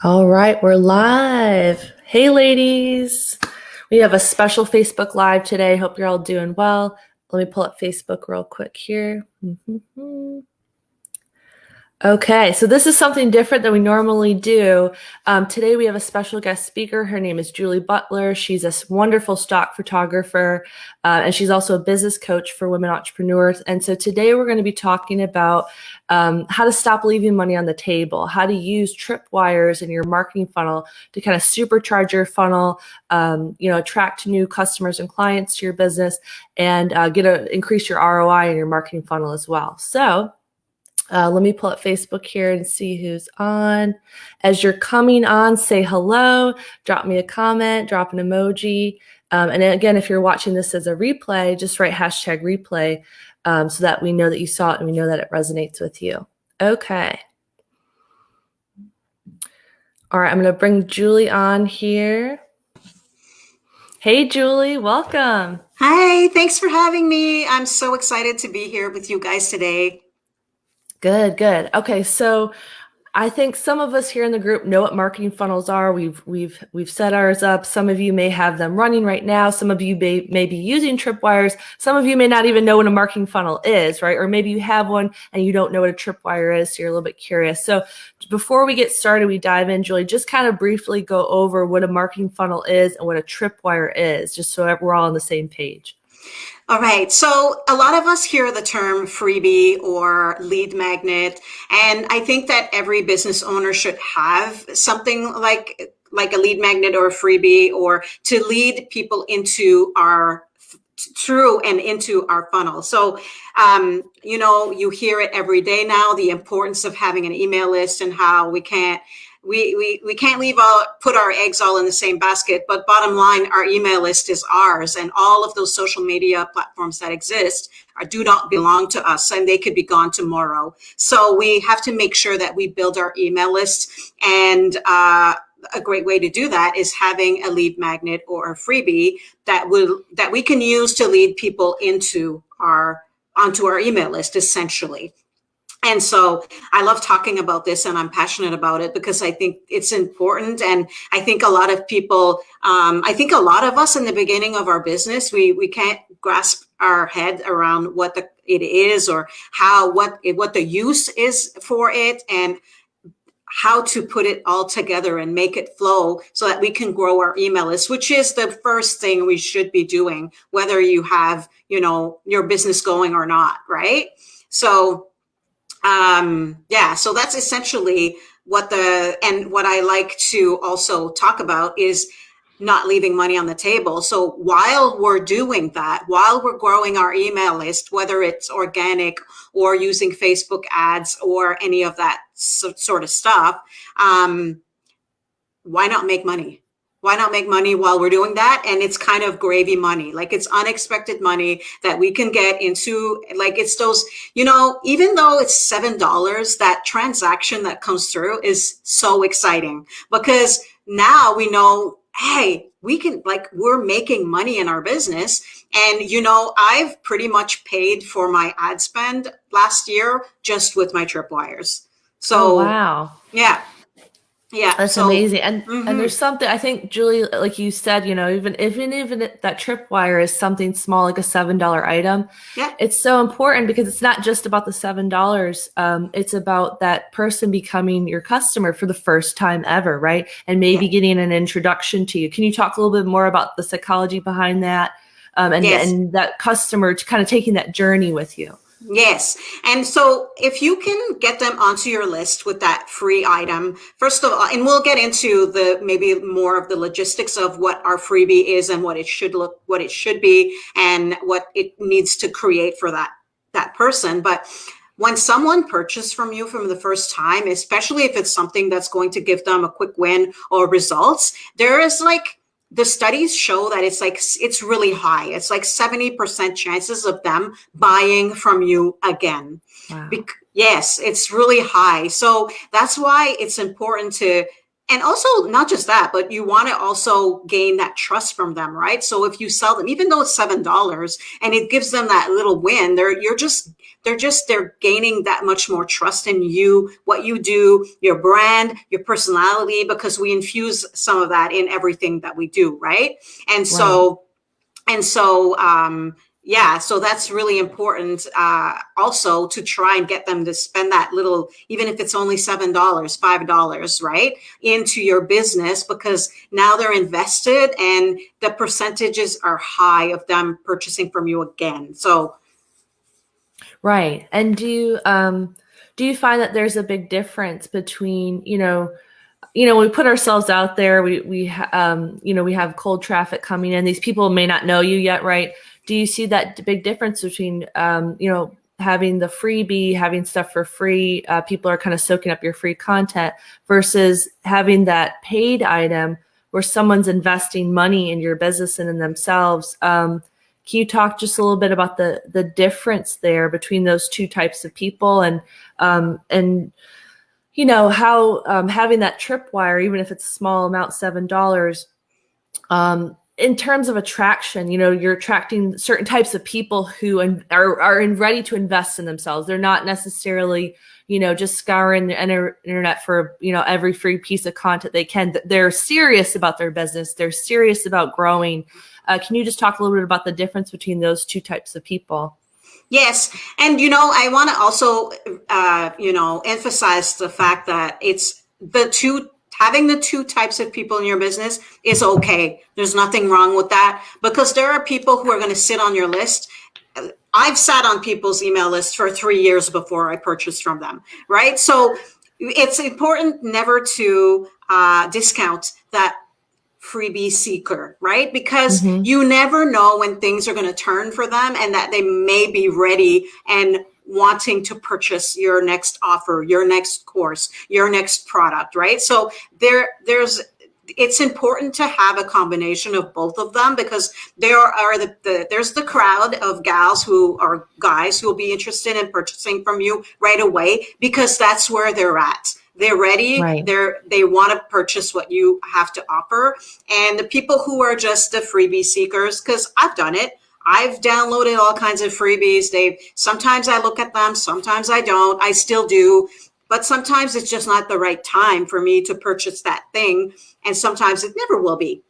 All right, we're live. Hey, ladies. We have a special Facebook Live today. Hope you're all doing well. Let me pull up Facebook real quick here. Okay, so this is something different than we normally do. Today we have a special guest speaker. Her name is Julie Butler. She's a wonderful stock photographer, and she's also a business coach for women entrepreneurs. And so today we're going to be talking about how to stop leaving money on the table, how to use tripwires in your marketing funnel to kind of supercharge your funnel, attract new customers and clients to your business, and increase your ROI in your marketing funnel as well. So let me pull up Facebook here and see who's on. As you're coming on, say hello, drop me a comment, drop an emoji. And again, if you're watching this as a replay, just write hashtag replay so that we know that you saw it and we know that it resonates with you. Okay. All right, I'm going to bring Julie on here. Hey, Julie, welcome. Hi, thanks for having me. I'm so excited to be here with you guys today. Good. Okay, so I think some of us here in the group know what marketing funnels are. We've set ours up. Some of you may have them running right now. Some of you may be using tripwires. Some of you may not even know what a marketing funnel is, right? Or maybe you have one and you don't know what a tripwire is, so you're a little bit curious. So before we get started, we dive in, Julie, just kind of briefly go over what a marketing funnel is and what a tripwire is, just so we're all on the same page. All right, so a lot of us hear the term freebie or lead magnet, and I think that every business owner should have something like a lead magnet or a freebie, or to lead people into our funnel. So, you hear it every day now, the importance of having an email list and how we can't put our eggs all in the same basket. But bottom line, our email list is ours, and all of those social media platforms that exist do not belong to us, and they could be gone tomorrow. So we have to make sure that we build our email list, and a great way to do that is having a lead magnet or a freebie that we can use to lead people onto our email list, essentially. And so I love talking about this, and I'm passionate about it because I think it's important. And I think a lot of people, I think a lot of us in the beginning of our business, we can't grasp our head around what it is, or what the use is for it, and how to put it all together and make it flow so that we can grow our email list, which is the first thing we should be doing, whether you have, your business going or not, right? So so that's essentially what I like to also talk about is not leaving money on the table. So while we're doing that, while we're growing our email list, whether it's organic or using Facebook ads or any of that sort of stuff, why not make money? Why not make money while we're doing that? And it's kind of gravy money, like it's unexpected money that we can get into. Like it's those, even though it's $7, that transaction that comes through is so exciting because now we know, hey, we're making money in our business. And, I've pretty much paid for my ad spend last year just with my tripwires. So, wow. Yeah. That's amazing. And there's something, I think, Julie, like you said, even that tripwire is something small, like a $7 item. Yeah. It's so important because it's not just about the $7. It's about that person becoming your customer for the first time ever, right? And maybe getting an introduction to you. Can you talk a little bit more about the psychology behind that? And that customer kind of taking that journey with you? Yes. And so if you can get them onto your list with that free item, first of all, and we'll get into maybe more of the logistics of what our freebie is and what it should be, and what it needs to create for that person. But when someone purchases from you from the first time, especially if it's something that's going to give them a quick win or results, there is the studies show that it's really high. It's like 70% chances of them buying from you again. Wow. Yes, it's really high. So that's why it's important to And also not just that, but you want to also gain that trust from them, right? So if you sell them, even though it's $7 and it gives them that little win, they're gaining that much more trust in you, what you do, your brand, your personality, because we infuse some of that in everything that we do, right? And so, yeah, so that's really important, also to try and get them to spend that little, even if it's only $7, $5, right, into your business, because now they're invested and the percentages are high of them purchasing from you again. So, Right. And do you find that there's a big difference between, we put ourselves out there, we have cold traffic coming in. These people may not know you yet, right? Do you see that big difference between, having the freebie, having stuff for free, people are kind of soaking up your free content, versus having that paid item where someone's investing money in your business and in themselves? Can you talk just a little bit about the difference there between those two types of people, and how having that tripwire, even if it's a small amount, $7, in terms of attraction, you're attracting certain types of people who are ready to invest in themselves. They're not necessarily, just scouring the internet for, every free piece of content they can. They're serious about their business. They're serious about growing. Can you just talk a little bit about the difference between those two types of people? yes. And, I want to also, emphasize the fact that having the two types of people in your business is okay. There's nothing wrong with that, because there are people who are going to sit on your list. I've sat on people's email lists for 3 years before I purchased from them, right? So it's important never to discount that freebie seeker, right? Because you never know when things are going to turn for them, and that they may be ready and wanting to purchase your next offer, your next course, your next product, right? So it's important to have a combination of both of them, because there's the crowd of gals or guys who will be interested in purchasing from you right away, because that's where they're at. They're ready. Right. They want to purchase what you have to offer. And the people who are just the freebie seekers, because I've done it. I've downloaded all kinds of freebies. Sometimes I look at them, sometimes I don't. I still do. But sometimes it's just not the right time for me to purchase that thing. And sometimes it never will be.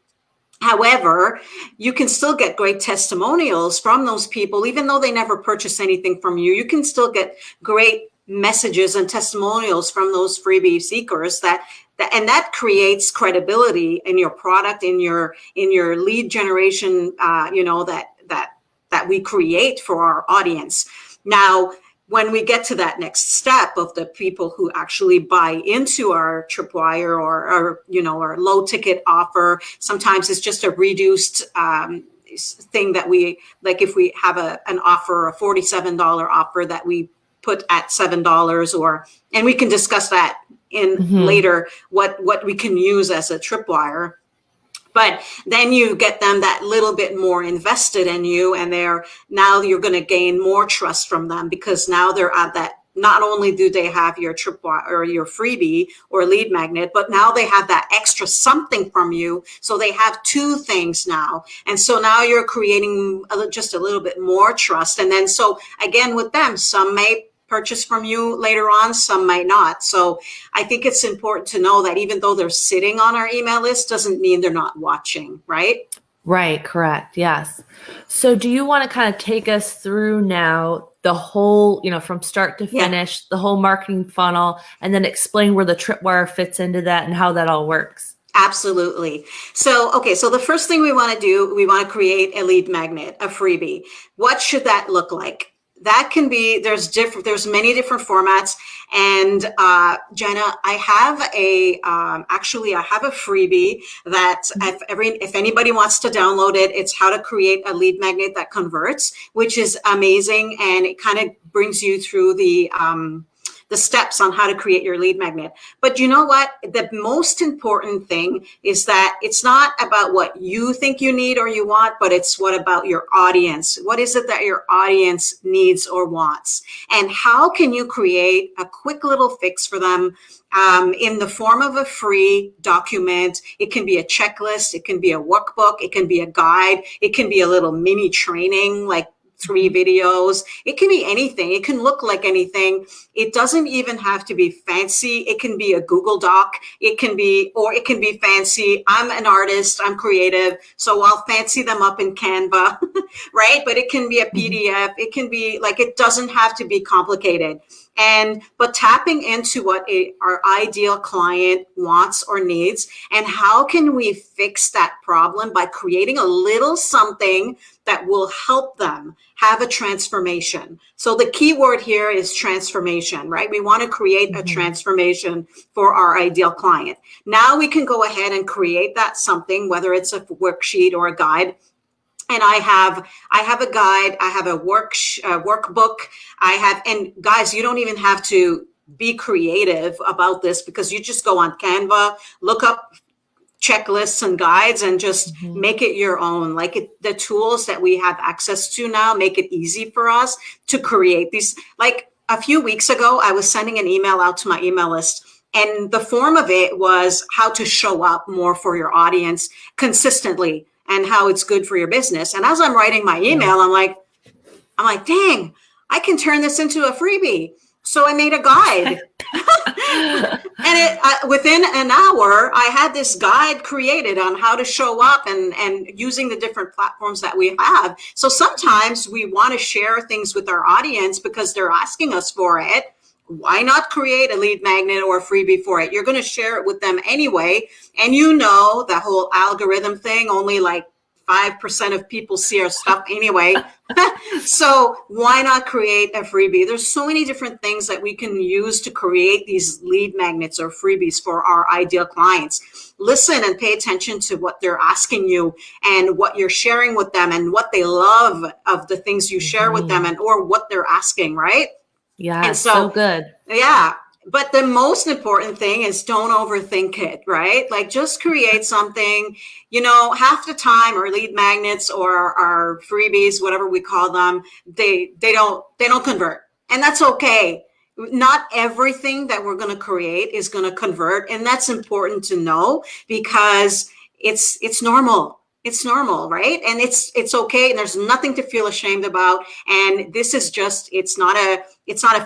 However, you can still get great testimonials from those people, even though they never purchase anything from you. You can still get great messages and testimonials from those freebie seekers and that creates credibility in your product, in your lead generation, that we create for our audience. Now, when we get to that next step of the people who actually buy into our Tripwire or our low ticket offer, sometimes it's just a reduced thing that we, like if we have an offer, a $47 offer that we put at $7, and we can discuss that in later, what we can use as a Tripwire. But then you get them that little bit more invested in you, and now you're going to gain more trust from them, because now they're at that. Not only do they have your Tripwire or your freebie or lead magnet, but now they have that extra something from you. So they have two things now. And so now you're creating just a little bit more trust. And then, so again, with them, some may purchase from you later on, some might not. So I think it's important to know that even though they're sitting on our email list, doesn't mean they're not watching, right? Right, correct. Yes. So do you want to kind of take us through now the whole, from start to finish, the whole marketing funnel, and then explain where the Tripwire fits into that and how that all works? Absolutely. So, okay. So the first thing we want to do, we want to create a lead magnet, a freebie. What should that look like? That can be, there's many different formats. And Jenna, I have a freebie that if anybody wants to download it, it's how to create a lead magnet that converts, which is amazing. And it kind of brings you through the the steps on how to create your lead magnet. But you know what? The most important thing is that it's not about what you think you need or you want, but it's what about your audience. What is it that your audience needs or wants? And how can you create a quick little fix for them in the form of a free document? It can be a checklist. It can be a workbook. It can be a guide. It can be a little mini training, like 3 videos. It can be anything. It can look like anything. It doesn't even have to be fancy. It can be a Google Doc. It can be fancy. I'm an artist. I'm creative. So I'll fancy them up in Canva, right? But it can be a PDF. It can be like, it doesn't have to be complicated. But tapping into what our ideal client wants or needs, and how can we fix that problem by creating a little something that will help them have a transformation. So the key word here is transformation, right? We want to create a transformation for our ideal client. Now we can go ahead and create that something, whether it's a worksheet or a guide. And I have a guide, I have a workbook, and guys, you don't even have to be creative about this, because you just go on Canva, look up checklists and guides, and just make it your own. The tools that we have access to now make it easy for us to create these. Like a few weeks ago, I was sending an email out to my email list, and the form of it was how to show up more for your audience consistently, and how it's good for your business. And as I'm writing my email, I'm like, dang, I can turn this into a freebie. So I made a guide. And within an hour, I had this guide created on how to show up and using the different platforms that we have. So sometimes we want to share things with our audience because they're asking us for it. Why not create a lead magnet or a freebie for it? You're going to share it with them anyway. And you know, the whole algorithm thing, only like 5% of people see our stuff anyway. So why not create a freebie? There's so many different things that we can use to create these lead magnets or freebies for our ideal clients. Listen and pay attention to what they're asking you and what you're sharing with them and what they love of the things you share with them, and or what they're asking, right? Yeah, and so good. Yeah. But the most important thing is don't overthink it, right? Like, just create something. Half the time our lead magnets or our freebies, whatever we call them, they don't convert. And that's okay. Not everything that we're going to create is going to convert. And that's important to know, because it's normal. It's normal, right? And it's okay. And there's nothing to feel ashamed about. And this is just, it's not a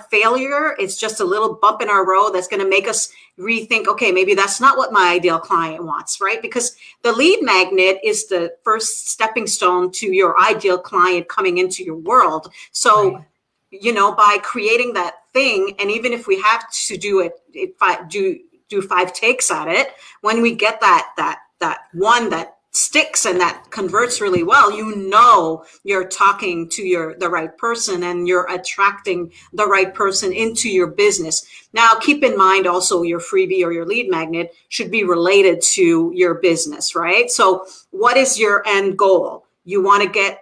failure. It's just a little bump in our road that's going to make us rethink, okay, maybe that's not what my ideal client wants, right? Because the lead magnet is the first stepping stone to your ideal client coming into your world. So, by creating that thing, and even if we have to do do 5 takes at it, when we get that one that sticks and that converts really well, you're talking to the right person, and you're attracting the right person into your business. Now, keep in mind also, your freebie or your lead magnet should be related to your business, right? So what is your end goal? You want to get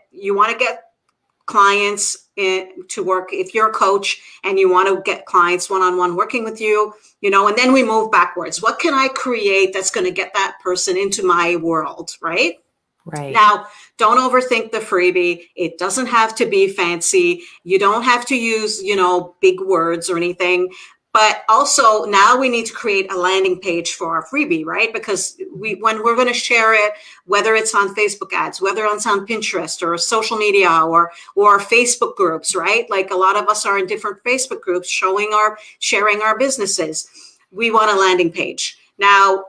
clients to work. If you're a coach and you want to get clients one-on-one working with you, and then we move backwards. What can I create that's going to get that person into my world, right? Right. Now, don't overthink the freebie. It doesn't have to be fancy. You don't have to use, big words or anything. But also, now we need to create a landing page for our freebie, right? Because when we're going to share it, whether it's on Facebook ads, whether it's on Pinterest or social media or Facebook groups, right? Like, a lot of us are in different Facebook groups sharing our businesses. We want a landing page. Now,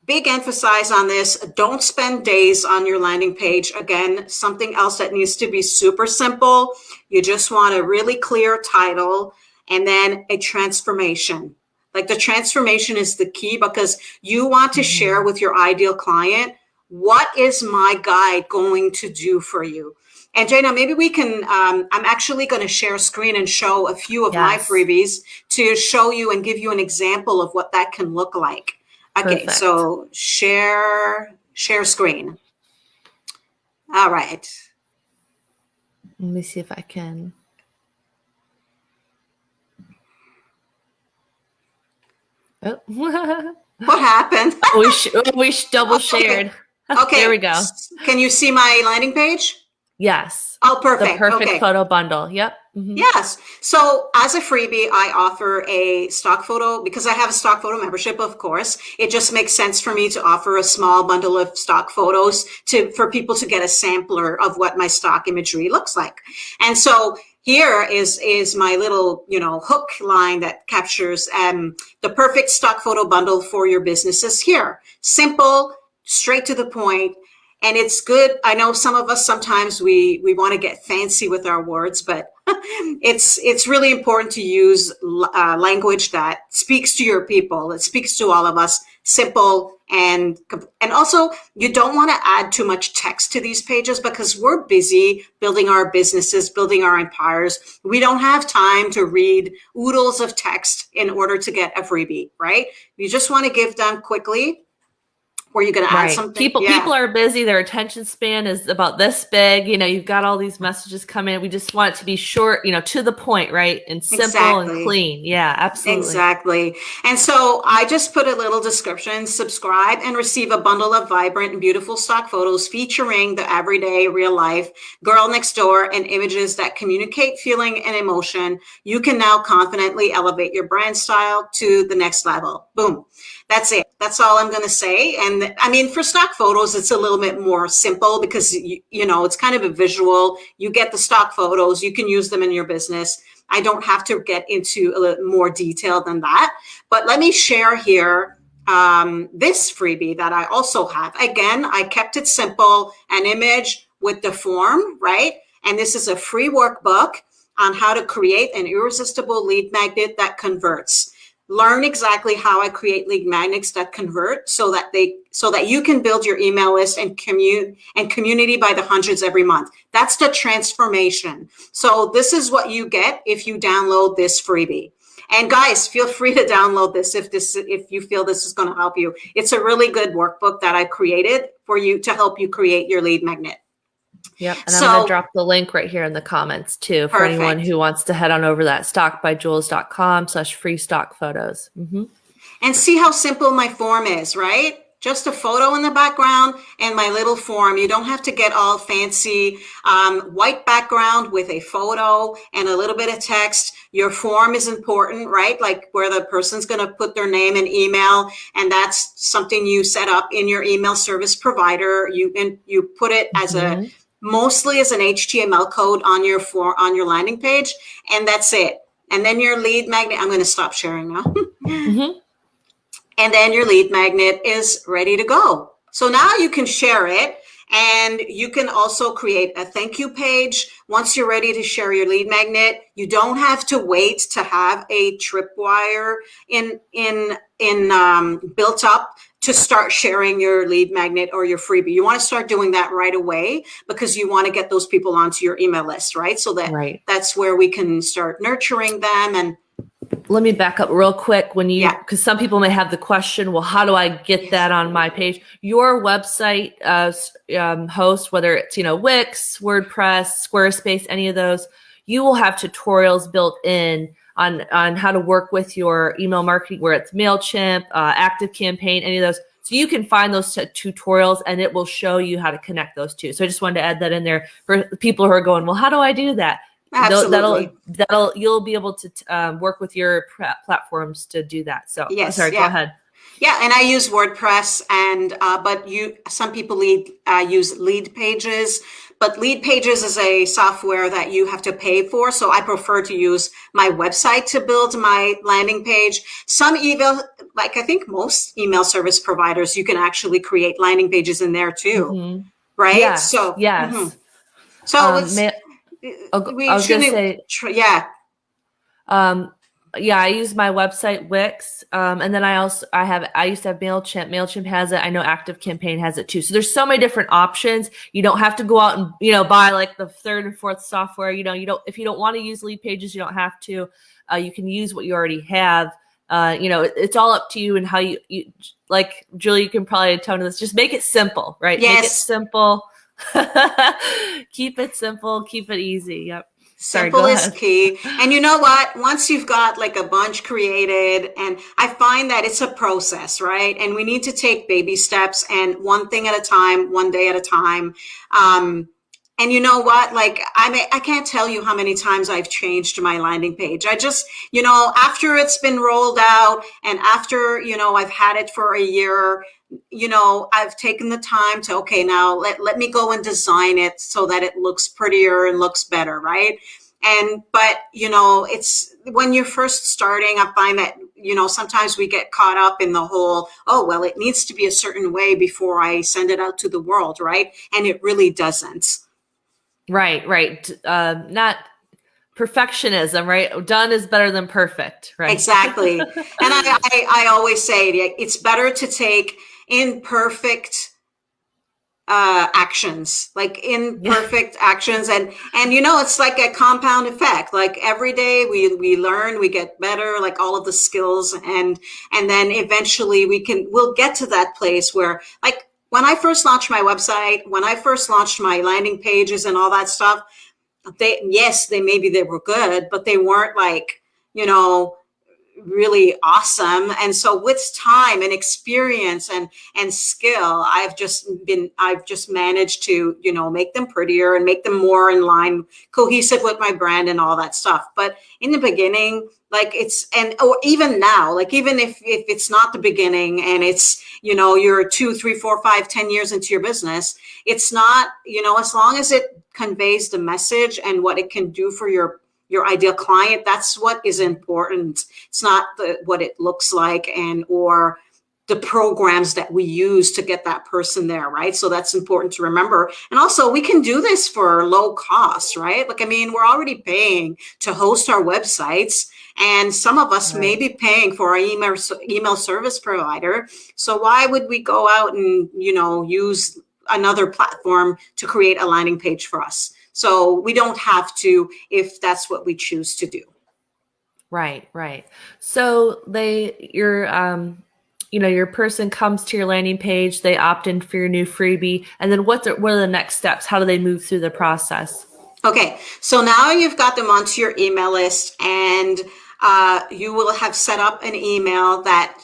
big emphasis on this. Don't spend days on your landing page. Again, something else that needs to be super simple. You just want a really clear title, and then a transformation. Like, the transformation is the key, because you want to share with your ideal client, what is my guide going to do for you? And Jana, maybe we can, I'm actually going to share screen and show a few of my freebies to show you and give you an example of what that can look like. Okay, Perfect. So share screen. All right. Let me see if I can. Oh. What happened? we double Okay. shared. There Okay. we go. Can you see my landing page? Yes. Oh, The perfect. perfect Okay. photo bundle. Yep. Hmm. Yes. So as a freebie, I offer a stock photo because I have a stock photo membership, of course. It just makes sense for me to offer a small bundle of stock photos for people to get a sampler of what my stock imagery looks like. And so here is my little, hook line that captures the perfect stock photo bundle for your businesses here. Simple, straight to the point. And it's good. I know some of us sometimes we want to get fancy with our words, but it's really important to use language that speaks to your people. It speaks to all of us. Simple and also you don't want to add too much text to these pages because we're busy building our businesses, building our empires. We don't have time to read oodles of text in order to get a freebie, right? You just want to give them quickly. Were you going to add Right. something? People Yeah. are busy. Their attention span is about this big. You've got all these messages coming. We just want it to be short, to the point, right? And simple and Exactly. clean. Yeah, absolutely. Exactly. And so I just put a little description, subscribe and receive a bundle of vibrant and beautiful stock photos featuring the everyday real life girl next door and images that communicate feeling and emotion. You can now confidently elevate your brand style to the next level. Boom. That's it. That's all I'm going to say. And I mean, for stock photos, it's a little bit more simple because, it's kind of a visual. You get the stock photos, you can use them in your business. I don't have to get into a little more detail than that. But let me share here this freebie that I also have. Again, I kept it simple, an image with the form, right? And this is a free workbook on how to create an irresistible lead magnet that converts. Learn exactly how I create lead magnets that convert so that you can build your email list and community by the hundreds every month. That's the transformation. So this is what you get if you download this freebie. And guys, feel free to download this if you feel this is going to help you. It's a really good workbook that I created for you to help you create your lead magnet. Yep. And I'm going to So drop the link right here in the comments too for anyone perfect. who wants to head on over to that stockbyjules.com/free stock photos. And see how simple my form is, right? Just a photo in the background and my little form. You don't have to get all fancy. White background with a photo and a little bit of text. Your form is important, right? Like where the person's going to put their name and email, and that's something you set up in your email service provider. You put it as mostly as an HTML code on your landing page, and that's it. And then your lead magnet. I'm going to stop sharing now. And then your lead magnet is ready to go. So now you can share it, and you can also create a thank you page. Once you're ready to share your lead magnet, you don't have to wait to have a Tripwire built up to start sharing your lead magnet or your freebie. You want to start doing that right away because you want to get those people onto your email list, right? So that's where we can start nurturing them. And let me back up real quick because some people may have the question, well, how do I get that on my page? Your website host, whether it's, Wix, WordPress, Squarespace, any of those, you will have tutorials built in on how to work with your email marketing, where it's MailChimp, ActiveCampaign, any of those. So you can find those tutorials and it will show you how to connect those two. So I just wanted to add that in there for people who are going, well, how do I do that? Absolutely. You'll be able to work with your platforms to do that. So yes, sorry, go ahead. Yeah, and I use WordPress, and but some people use Lead Pages, but Lead Pages is a software that you have to pay for. So I prefer to use my website to build my landing page. Some I think most email service providers, you can actually create landing pages in there too, right? Yes, So yes. So I was going to say, I use my website Wix, and then I used to have MailChimp. MailChimp has it. I know ActiveCampaign has it too. So there's so many different options. You don't have to go out and buy like the third and fourth software. If you don't want to use Lead Pages, you don't have to. You can use what you already have. It's all up to you and how you like Julie. You can probably tone this. Just make it simple, right? Yes. Make it simple. Keep it simple. Keep it easy. Yep. Sorry, go Simple is ahead. key. And you know what? Once you've got like a bunch created, and I find that it's a process, right? And we need to take baby steps and one thing at a time, one day at a time. And you know what? Like, I can't tell you how many times I've changed my landing page. I just, after it's been rolled out and after, I've had it for a year, I've taken the time to, okay, now let me go and design it so that it looks prettier and looks better, right? But it's when you're first starting, I find that, sometimes we get caught up in the whole, oh, well, it needs to be a certain way before I send it out to the world, right? And it really doesn't. Right. Not perfectionism, right? Done is better than perfect, right? Exactly. And I always say it's better to take imperfect actions, like imperfect actions. And it's like a compound effect. Like every day we learn, we get better, like all of the skills. And then eventually we'll get to that place where, like, when I first launched my website, when I first launched my landing pages and all that stuff, maybe they were good, but they weren't like, really awesome. And so with time and experience and skill, I've just managed to, make them prettier and make them more in line, cohesive with my brand and all that stuff. But in the beginning, like or even now, like even if it's not the beginning and it's, you're 2, 3, 4, 5, 10 years into your business, it's not, as long as it conveys the message and what it can do for your ideal client, that's what is important. It's not what it looks like or the programs that we use to get that person there, right? So that's important to remember. And also, we can do this for low cost, right? Like, I mean, we're already paying to host our websites, and some of us may be paying for our email service provider. So why would we go out and, use another platform to create a landing page for us? So we don't have to, if that's what we choose to do. Right. So your person comes to your landing page, they opt in for your new freebie, and then what are the next steps? How do they move through the process? Okay, so now you've got them onto your email list, and you will have set up an email that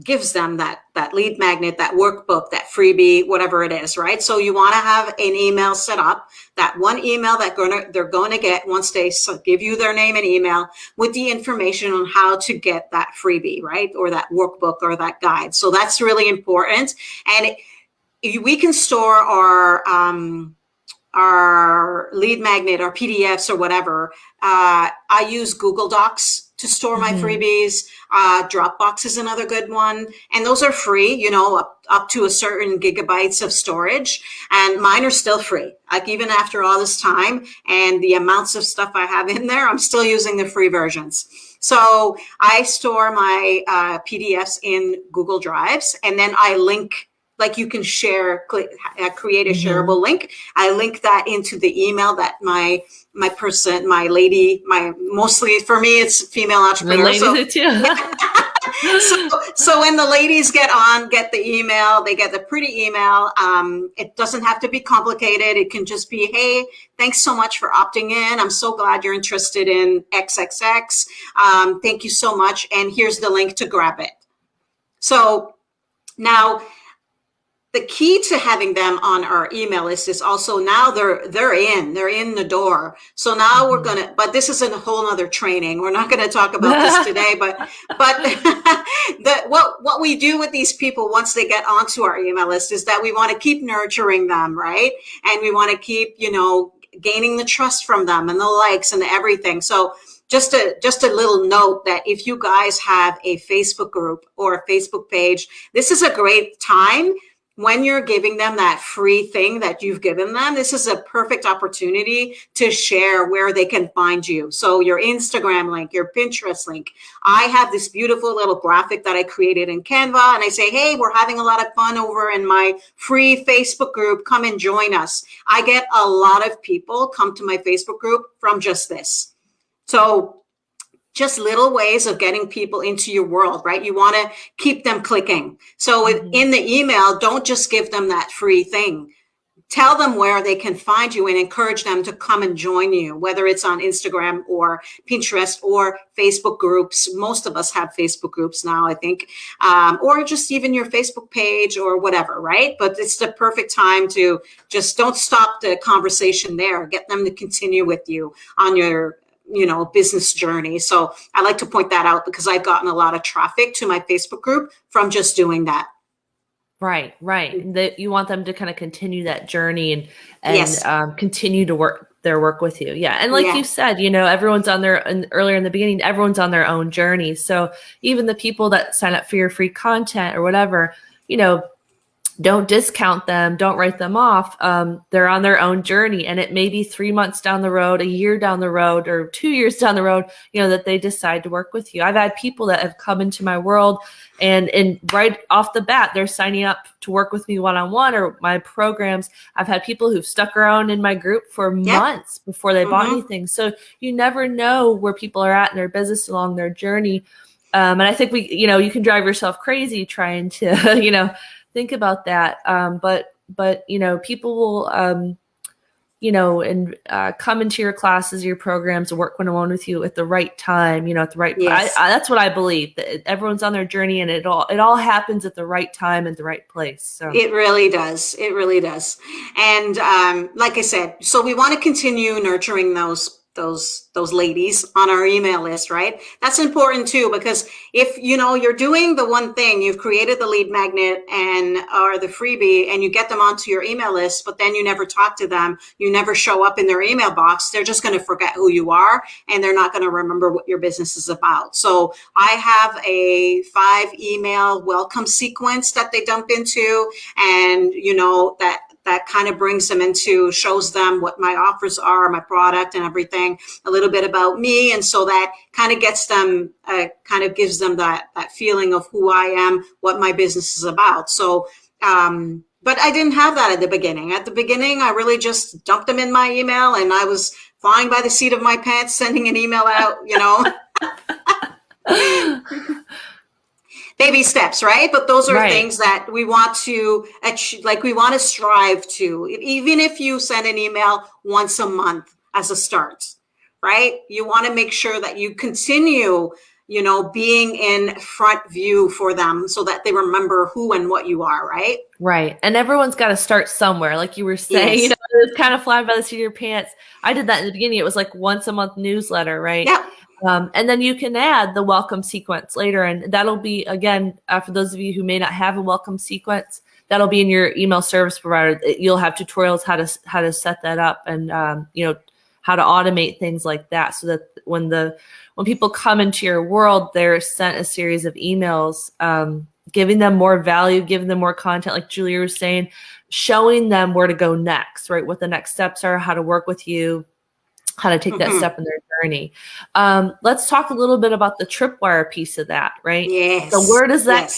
gives them that lead magnet, that workbook, that freebie, whatever it is, right? So you want to have an email set up, that one email that they're going to get once they give you their name and email with the information on how to get that freebie, right? Or that workbook or that guide. So that's really important. And we can store our lead magnet, our PDFs or whatever. I use Google Docs to store my freebies. Dropbox is another good one. And those are free, up to a certain gigabytes of storage. And mine are still free. Like even after all this time and the amounts of stuff I have in there, I'm still using the free versions. So I store my PDFs in Google Drives, and then I link, like you can create a shareable link. I link that into the email that my lady, mostly for me, it's female entrepreneur. So when the ladies get the email, they get the pretty email. It doesn't have to be complicated. It can just be, hey, thanks so much for opting in. I'm so glad you're interested in XXX. Thank you so much. And here's the link to grab it. So now, the key to having them on our email list is also now they're in the door. So now we're but this is a whole nother training. We're not going to talk about this today, but what we do with these people once they get onto our email list is that we want to keep nurturing them, right? And we want to keep, gaining the trust from them and the likes and everything. So just a little note that if you guys have a Facebook group or a Facebook page, this is a great time. When you're giving them that free thing that you've given them, this is a perfect opportunity to share where they can find you. So your Instagram link, your Pinterest link. I have this beautiful little graphic that I created in Canva, and I say, hey, we're having a lot of fun over in my free Facebook group. Come and join us. I get a lot of people come to my Facebook group from just this. So just little ways of getting people into your world, right? You want to keep them clicking. So in the email, don't just give them that free thing. tell them where they can find you and encourage them to come and join you, whether it's on Instagram or Pinterest or Facebook groups. Most of us have Facebook groups now, I think, or just even your Facebook page or whatever, right? But it's the perfect time to just don't stop the conversation there. Get them to continue with you on your business journey. So I like to point that out because I've gotten a lot of traffic to my Facebook group from just doing that. Right. That you want them to kind of continue that journey and Yes. Continue to work with you. Yeah. And like Yeah. you said, everyone's on earlier in the beginning, everyone's on their own journey. So even the people that sign up for your free content or whatever, don't discount them. Don't write them off. They're on their own journey, and it may be 3 months down the road, a year down the road, or 2 years down the road, that they decide to work with you. I've had people that have come into my world and right off the bat, they're signing up to work with me one-on-one or my programs. I've had people who've stuck around in my group for months before they bought anything. So you never know where people are at in their business along their journey. And I think you can drive yourself crazy trying to, think about that. But people will, come into your classes, your programs, and work one-on-one with you at the right time, at the right. Yes. That's what I believe. That everyone's on their journey, and it all happens at the right time and the right place. So it really does. It really does. And like I said, so we want to continue nurturing those ladies on our email list, right? That's important too, because if you're doing the one thing, you've created the lead magnet or the freebie, and you get them onto your email list, but then you never talk to them, you never show up in their email box, they're just going to forget who you are, and they're not going to remember what your business is about. So I have a 5 email welcome sequence that they dump into, and that kind of brings them into, shows them what my offers are, my product and everything, a little bit about me. And so that kind of gets them, gives them that feeling of who I am, what my business is about. So, but I didn't have that at the beginning. At the beginning, I really just dumped them in my email, and I was flying by the seat of my pants, sending an email out, Baby steps, right? But those are things that we want to achieve, we want to strive to. Even if you send an email once a month as a start, right? You want to make sure that you continue, being in front view for them so that they remember who and what you are, right? Right. And everyone's got to start somewhere. Like you were saying, Yes. It's kind of flying by the seat of your pants. I did that in the beginning. It was like once a month newsletter, right? Yeah. And then you can add the welcome sequence later. And that'll be, again, for those of you who may not have a welcome sequence, that'll be in your email service provider. You'll have tutorials how to set that up, and, how to automate things like that, so that when people come into your world, they're sent a series of emails, giving them more value, giving them more content, like Julia was saying, showing them where to go next, right? What the next steps are, how to work with you, how to take that step in their journey. Let's talk a little bit about the Tripwire piece of that, right? Yes. So where does that,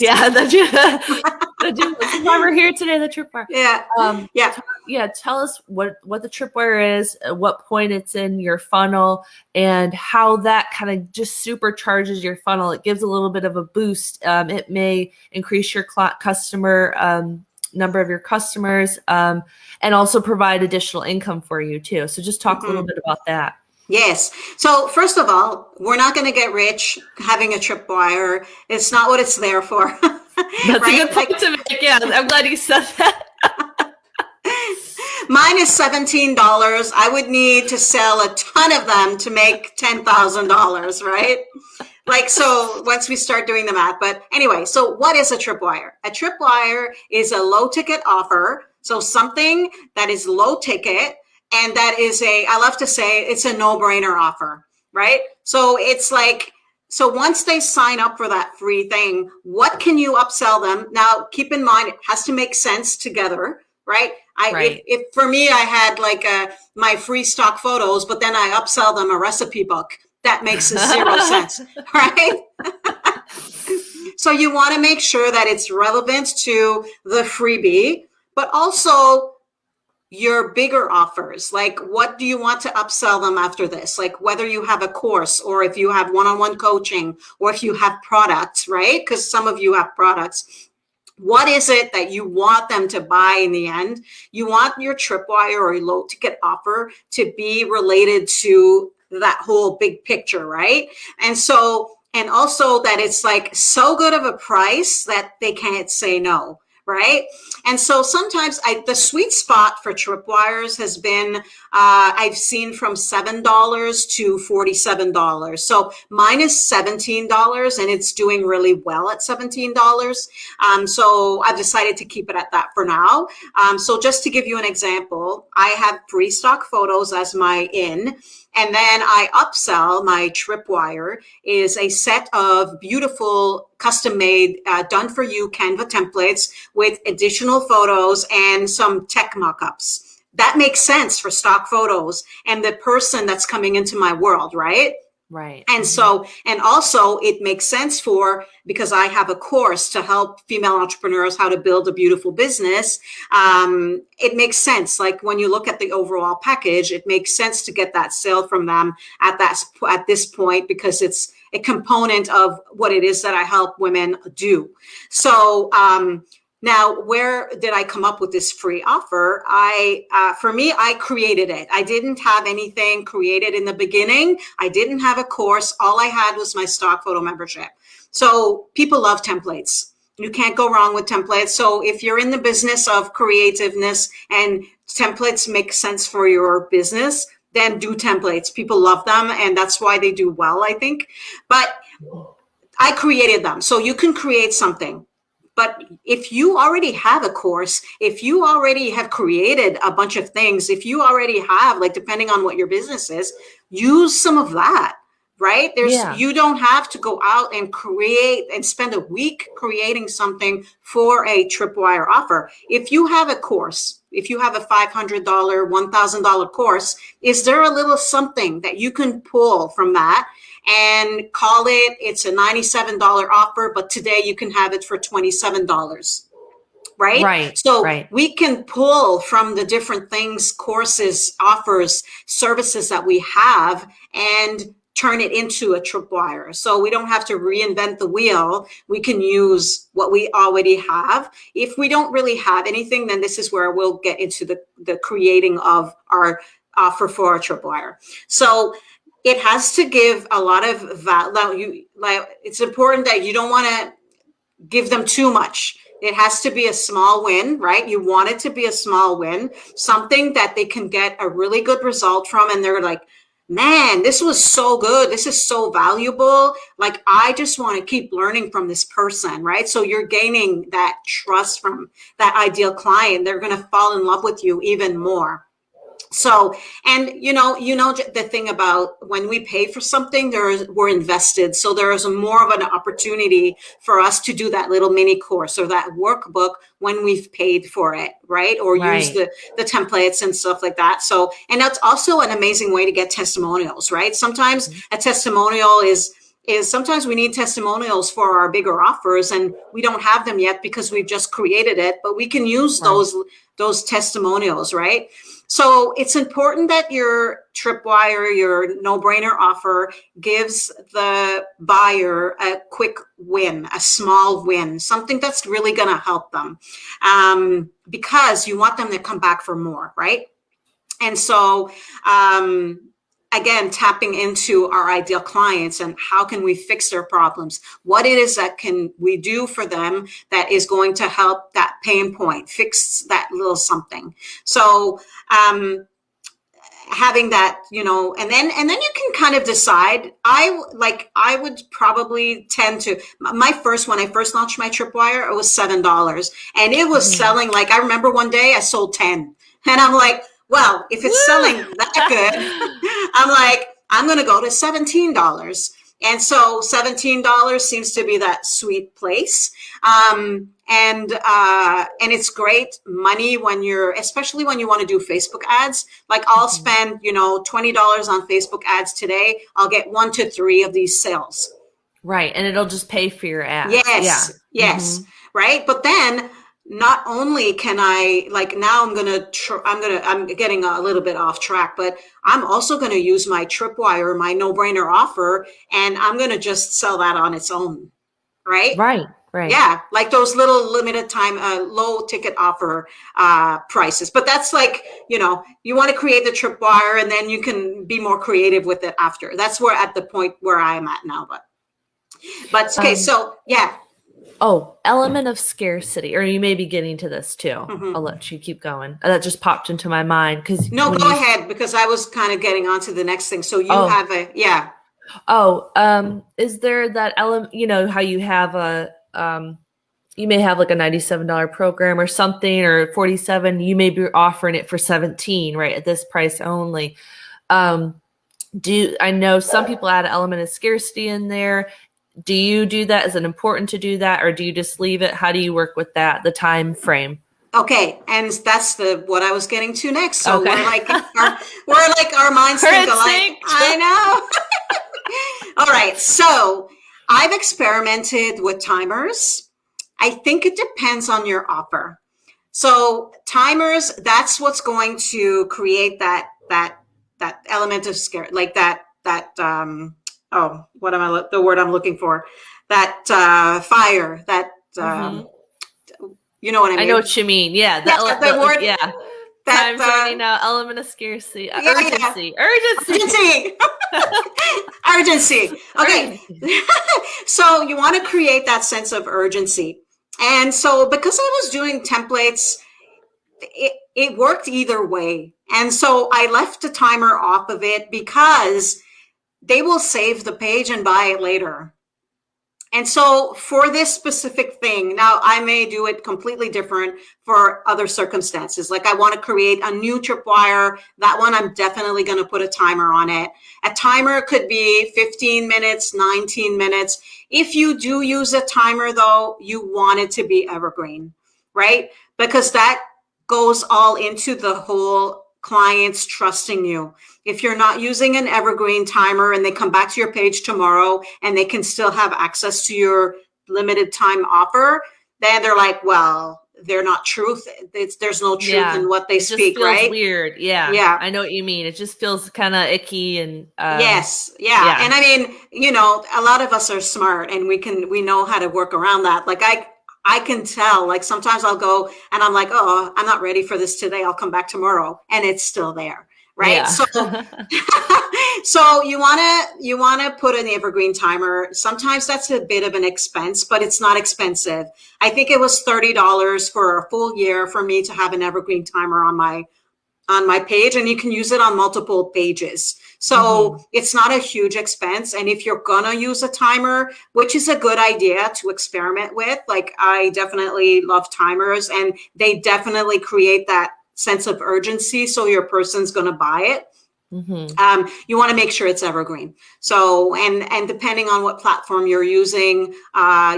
that's why we're here today, the Tripwire. Yeah. Tell us what the Tripwire is, at what point it's in your funnel, and how that kind of just supercharges your funnel. It gives a little bit of a boost. It may increase your customer number of your customers, and also provide additional income for you too. So just talk a little bit about that. Yes. So first of all, we're not going to get rich having a Tripwire. It's not what it's there for. That's a good point to make. Yeah, I'm glad you said that. Mine is $17. I would need to sell a ton of them to make $10,000, right? So once we start doing the math. But anyway, so what is a Tripwire? A Tripwire is a low ticket offer. So something that is low ticket, and that is I love to say it's a no-brainer offer, right? So it's so once they sign up for that free thing, what can you upsell them? Now, keep in mind, it has to make sense together, right? If for me, I had my free stock photos, but then I upsell them a recipe book. That makes zero sense, right? So you want to make sure that it's relevant to the freebie, but also your bigger offers. What do you want to upsell them after this? Whether you have a course, or if you have one-on-one coaching, or if you have products, right? Because some of you have products. What is it that you want them to buy in the end? You want your Tripwire or your low ticket offer to be related to that whole big picture, right? And so, and also that it's like so good of a price that they can't say no, right? And so sometimes the sweet spot for Tripwires has been, I've seen from $7 to $47. So mine is $17 and it's doing really well at $17. So I've decided to keep it at that for now. So just to give you an example, I have free stock photos as my in. And then I upsell my Tripwire is a set of beautiful custom made, done for you Canva templates with additional photos and some tech mockups. That makes sense for stock photos and the person that's coming into my world, right? Right. And so, and also it makes sense because I have a course to help female entrepreneurs how to build a beautiful business. It makes sense. Like when you look at the overall package, it makes sense to get that sale from them at this point, because it's a component of what it is that I help women do. So, now, where did I come up with this free offer? For me, I created it. I didn't have anything created in the beginning. I didn't have a course. All I had was my stock photo membership. So people love templates. You can't go wrong with templates. So if you're in the business of creativeness and templates make sense for your business, then do templates. People love them, and that's why they do well, I think. But I created them. So you can create something. But if you already have a course, if you already have created a bunch of things, if you already have, like, depending on what your business is, use some of that, right? You don't have to go out and create and spend a week creating something for a Tripwire offer. If you have a course, if you have a $500, $1,000 course, is there a little something that you can pull from that and call it's a $97 offer, but today you can have it for $27, right? Right. So right. we can pull from the different things, courses, offers, services that we have and turn it into a Tripwire. So we don't have to reinvent the wheel. We can use what we already have. If we don't really have anything, then this is where we'll get into the creating of our offer for a Tripwire. So it has to give a lot of value. Like, it's important that you don't want to give them too much. It has to be a small win, right? You want it to be a small win, something that they can get a really good result from. And they're like, man, this was so good. This is so valuable. Like, I just want to keep learning from this person, right? So you're gaining that trust from that ideal client. They're going to fall in love with you even more. So, and you know the thing about when we pay for something, we're invested. So there is more of an opportunity for us to do that little mini course or that workbook when we've paid for it, right? Or use the templates and stuff like that. So, and that's also an amazing way to get testimonials, right? Sometimes a testimonial is sometimes we need testimonials for our bigger offers and we don't have them yet because we've just created it, but we can use those testimonials, right? So it's important that your Tripwire, your no-brainer offer gives the buyer a quick win, a small win, something that's really going to help them, because you want them to come back for more, right? And so, again, tapping into our ideal clients and how can we fix their problems? What it is that can we do for them that is going to help that pain point, fix that little something. So, having that, and then you can kind of decide. I would probably tend to, when I first launched my Tripwire, it was $7 and it was selling. Like, I remember one day I sold 10 and I'm like, well, if it's selling that good, I'm like, I'm going to go to $17. And so $17 seems to be that sweet place. And it's great money especially when you want to do Facebook ads. Like, I'll spend, $20 on Facebook ads today. I'll get 1 to 3 of these sales. Right. And it'll just pay for your ads. Yes. Right. But then not only can I, like, now I'm getting a little bit off track, but I'm also going to use my Tripwire, my no-brainer offer, and I'm going to just sell that on its own. Right. Right. Yeah, like those little limited time, low ticket offer prices. But that's like, you want to create the tripwire and then you can be more creative with it after. That's where at the point where I am at now. But okay, so yeah. Oh, element of scarcity, or you may be getting to this too. I'll Mhm. let you keep going. That just popped into my mind because No, when go you, ahead because I was kind of getting on to the next thing. So you oh, have yeah. is there that element, how you have you may have like a $97 program or something, or 47, you may be offering it for 17, right? At this price only. Um, I know some people add an element of scarcity in there. Do you do that? Is it important to do that, or do you just leave it? How do you work with that, the time frame? Okay, and that's what I was getting to next. So Okay. our minds We're think in alike. sync. I know. All right, so I've experimented with timers. I think it depends on your offer. So timers, that's what's going to create that element of scare, like what am the word I'm looking for? That fire, that Hmm. you know what I I know mean? what you mean. Yeah, Yeah, the word yeah. that Time's running out. Element of scarcity, yeah. urgency, Urgency. Urgency. Okay. urgency. So you want to create that sense of urgency. And so because I was doing templates, it worked either way. And so I left the timer off of it because they will save the page and buy it later. And so for this specific thing, now I may do it completely different for other circumstances. Like I want to create a new tripwire. That one, I'm definitely going to put a timer on it. A timer could be 15 minutes, 19 minutes. If you do use a timer though, you want it to be evergreen, right? Because that goes all into the whole clients trusting you. If you're not using an evergreen timer and they come back to your page tomorrow and they can still have access to your limited time offer, then they're like, well, they're not truth. There's no truth in Yeah, what they it just speak, feels right? weird. Yeah, Yeah. I know what you mean. It just feels kind of icky and Yes. Yeah. yeah, And I mean, a lot of us are smart and we know how to work around that. Like I can tell, like sometimes I'll go and I'm like, oh, I'm not ready for this today. I'll come back tomorrow. And it's still there. Right. yeah. So, so you want to put an evergreen timer. Sometimes that's a bit of an expense, but it's not expensive. I think it was $30 for a full year for me to have an evergreen timer on my page, and you can use it on multiple pages. So Hmm. it's not a huge expense. And if you're gonna use a timer, which is a good idea to experiment with, like I definitely love timers and they definitely create that sense of urgency. So your person's gonna buy it. Hmm. You want to make sure it's evergreen. So, and depending on what platform you're using,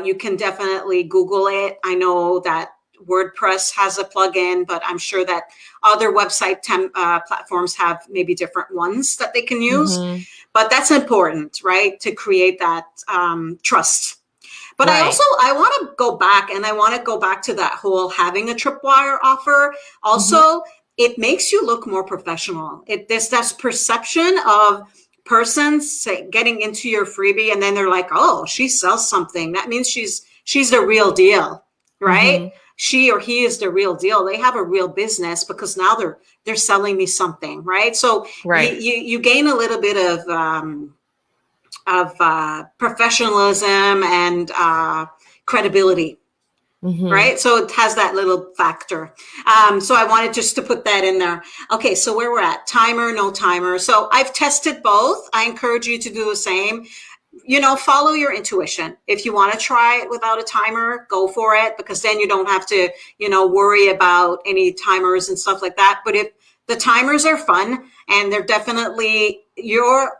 you can definitely Google it. I know that WordPress has a plugin, but I'm sure that other website platforms have maybe different ones that they can use. Hmm. But that's important, right? To create that trust. But Right. I want to go back and I want to go back to that whole having a tripwire offer. Hmm. Also, it makes you look more professional. There's that perception of persons getting into your freebie and then they're like, oh, she sells something. That means she's the real deal, right? Hmm. She or he is the real deal. They have a real business because now they're selling me something, right? So Right. you gain a little bit of professionalism and credibility, Hmm. right? So it has that little factor. So I wanted just to put that in there. Okay, so where we're at, timer, no timer. So I've tested both. I encourage you to do the same. Follow your intuition. If you want to try it without a timer, go for it, because then you don't have to, worry about any timers and stuff like that. But if the timers are fun and they're definitely your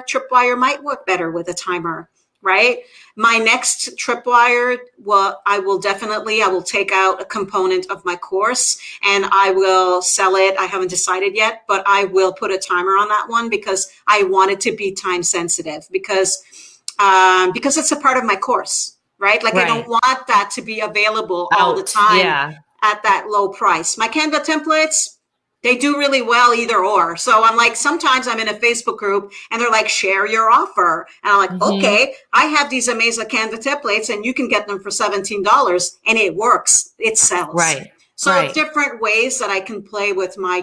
tripwire might work better with a timer, right? My next tripwire, well, I will take out a component of my course and I will sell it. I haven't decided yet, but I will put a timer on that one because I want it to be time sensitive because it's a part of my course, right? Like I don't Right. want that to be available all the Out. time Yeah. at that low price. My Canva templates, They do really well either or. So I'm like, sometimes I'm in a Facebook group and they're like, share your offer. And I'm like, Mm-hmm. okay, I have these amazing Canva templates and you can get them for $17 and it works. It sells. Right. So Right. different ways that I can play with my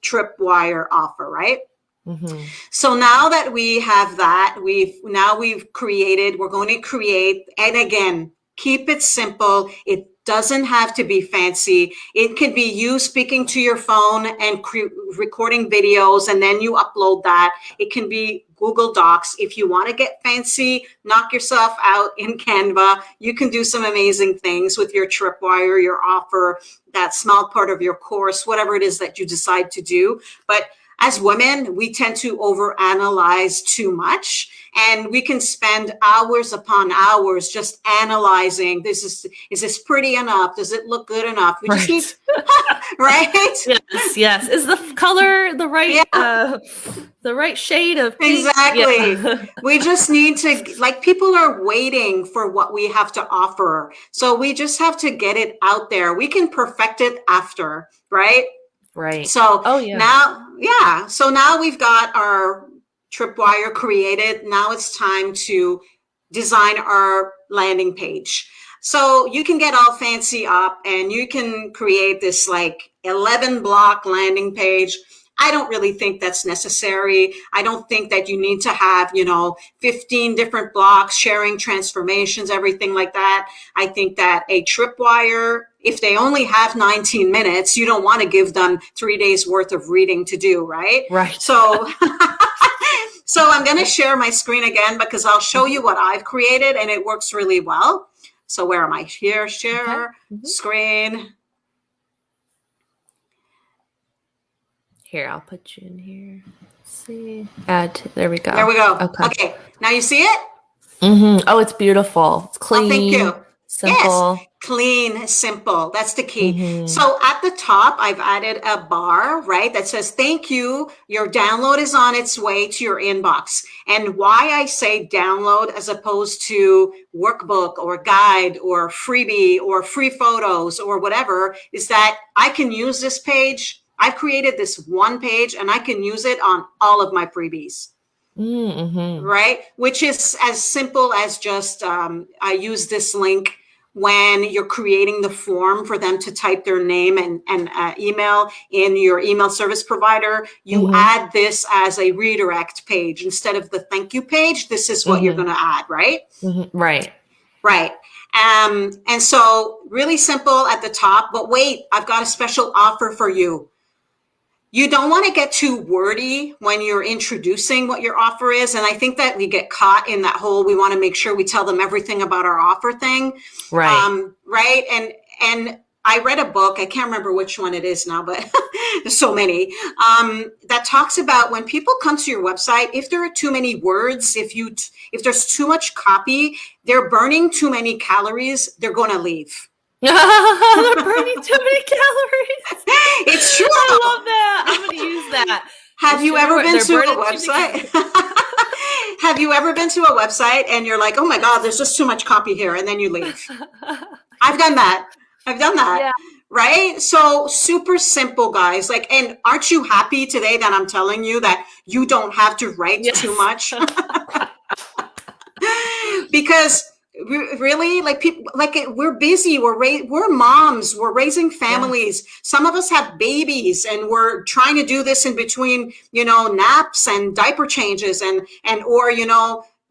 Tripwire offer, right? Mm-hmm. So now that we have that, we've created, we're going to create, and again, keep it simple. It doesn't have to be fancy. It could be you speaking to your phone and recording videos, and then you upload that. It can be Google Docs. If you want to get fancy, knock yourself out in Canva. You can do some amazing things with your Tripwire, your offer, that small part of your course, whatever it is that you decide to do. But as women, we tend to overanalyze too much, and we can spend hours upon hours just analyzing. Is this pretty enough? Does it look good enough? We just need, Right. right? Yes, yes. Is the color Yeah, the right shade of pink? exactly. Yeah. We just need to, like, people are waiting for what we have to offer. So we just have to get it out there. We can perfect it after, right? Right. So Oh yeah. now, yeah. So now we've got our Tripwire created. Now it's time to design our landing page. So you can get all fancy up and you can create this like 11 block landing page. I don't really think that's necessary. I don't think that you need to have, 15 different blocks, sharing transformations, everything like that. I think that a Tripwire, if they only have 19 minutes, you don't want to give them 3 days worth of reading to do, right? Right. So, so I'm going to share my screen again because I'll show you what I've created and it works really well. So where am I? Here, share Okay. Mm-hmm. screen. Here, I'll put you in here. Let's see. There we go. There we go. Okay. Okay. Now you see it? Mm-hmm. Oh, it's beautiful. It's clean. Oh, thank you. Simple. Yes, clean, simple. That's the key. Mm-hmm. So at the top, I've added a bar, right, that says, thank you. Your download is on its way to your inbox. And why I say download as opposed to workbook or guide or freebie or free photos or whatever is that I can use this page. I've created this one page and I can use it on all of my freebies. Mm-hmm. Right? Which is as simple as just, I use this link when you're creating the form for them to type their name and email in your email service provider. You Mm-hmm. add this as a redirect page instead of the thank you page. This is what Mm-hmm. you're going to add, right? Mm-hmm. Right. Right. And so really simple at the top, but wait, I've got a special offer for you. You don't want to get too wordy when you're introducing what your offer is. And I think that we get caught in that whole, we want to make sure we tell them everything about our offer thing. Right. Right. And I read a book, I can't remember which one it is now, but there's so many, that talks about when people come to your website, if there are too many words, if there's too much copy, they're burning too many calories, they're going to leave. They're burning too many calories. It's true. I love that. I'm going to use that. Have you ever been to a website? Have you ever been to a website and you're like, oh my God, there's just too much copy here, and then you leave? I've done that. Yeah. Right? So super simple, guys. Like, and aren't you happy today that I'm telling you that you don't have to write too much? Because really, like, people, like, we're busy, we're moms, we're raising families. Yeah. Some of us have babies and we're trying to do this in between, naps and diaper changes and or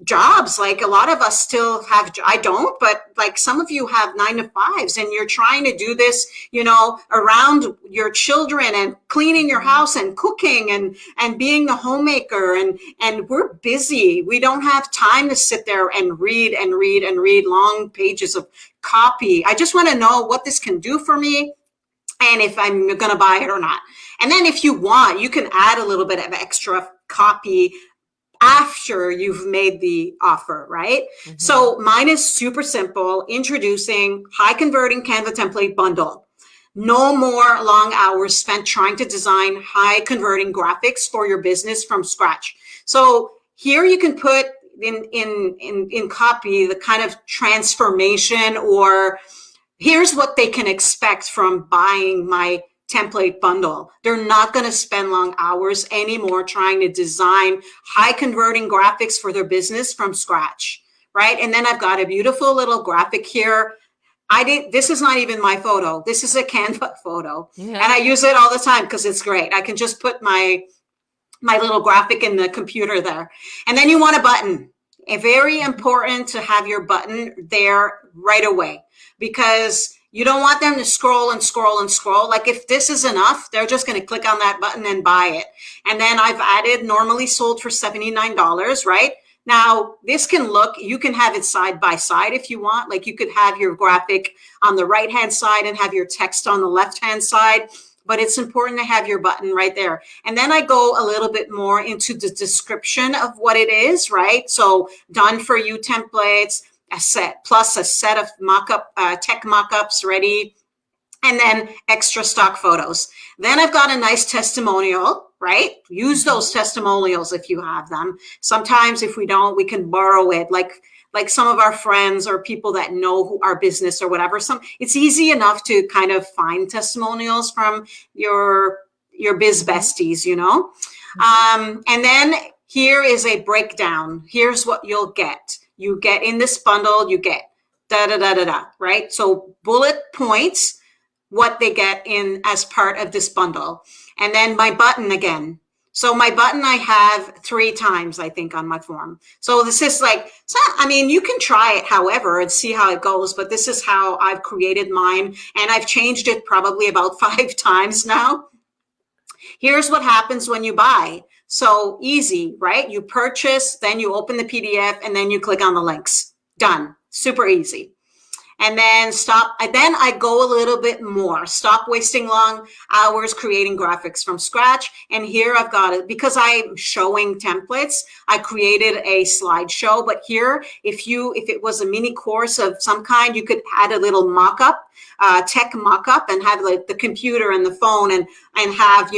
jobs. Like, a lot of us still have, I don't, but like some of you have 9-to-5s and you're trying to do this, around your children and cleaning your house and cooking and being the homemaker, and we're busy. We don't have time to sit there and read long pages of copy. I just want to know what this can do for me and if I'm going to buy it or not. And then if you want, you can add a little bit of extra copy after you've made the offer, right? Mm-hmm. So mine is super simple. Introducing high converting Canva template bundle. No more long hours spent trying to design high converting graphics for your business from scratch. So here you can put in copy the kind of transformation, or here's what they can expect from buying my template bundle. They're not going to spend long hours anymore trying to design high converting graphics for their business from scratch, right? And then I've got a beautiful little graphic here. This is not even my photo. This is a Canva photo. Yeah. And I use it all the time because it's great. I can just put my little graphic in the computer there. And then you want a button. Very important to have your button there right away, because you don't want them to scroll and scroll and scroll. Like if this is enough, they're just going to click on that button and buy it. And then I've added normally sold for $79, right? Now, this can look, you can have it side by side if you want. Like you could have your graphic on the right-hand side and have your text on the left-hand side. But it's important to have your button right there. And then I go a little bit more into the description of what it is, right? So done for you templates, a set, plus a set of tech mockups ready, and then extra stock photos. Then I've got a nice testimonial, right? Use those testimonials if you have them. Sometimes if we don't, we can borrow it. Like some of our friends or people that know who our business or whatever. It's easy enough to kind of find testimonials from your biz besties, you know? And then here is a breakdown. Here's what you'll get. You get in this bundle, you get da-da-da-da-da, right? So bullet points, what they get in as part of this bundle. And then my button again. So my button I have 3 times, I think, on my form. So this is you can try it however and see how it goes, but this is how I've created mine. And I've changed it probably about 5 times now. Here's what happens when you buy. So easy, right? You purchase, then you open the PDF, and then you click on the links. Done. Super easy. And then then I go a little bit more. Stop wasting long hours creating graphics from scratch. And here I've got it, because I'm showing templates, I created a slideshow. But here, if it was a mini course of some kind, you could add a little mock-up, tech mock-up, and have like the computer and the phone and have,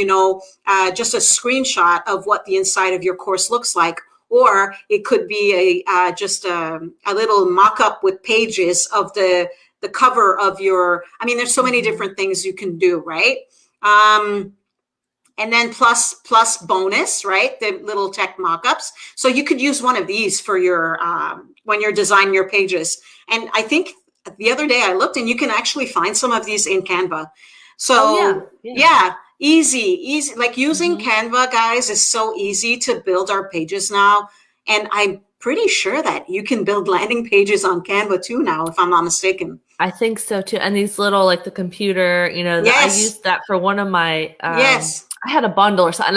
just a screenshot of what the inside of your course looks like. Or it could be just a little mock-up with pages of the cover of your, there's so many different things you can do, right? And then plus bonus, right? The little tech mock-ups. So you could use one of these for your, when you're designing your pages. And I think the other day I looked and you can actually find some of these in Canva. So yeah. Easy. Like using Canva, guys, is so easy to build our pages now. And I'm pretty sure that you can build landing pages on Canva too now, if I'm not mistaken. I think so too. And these little, like the computer, I used that for one of my, yes. I had a bundle or something.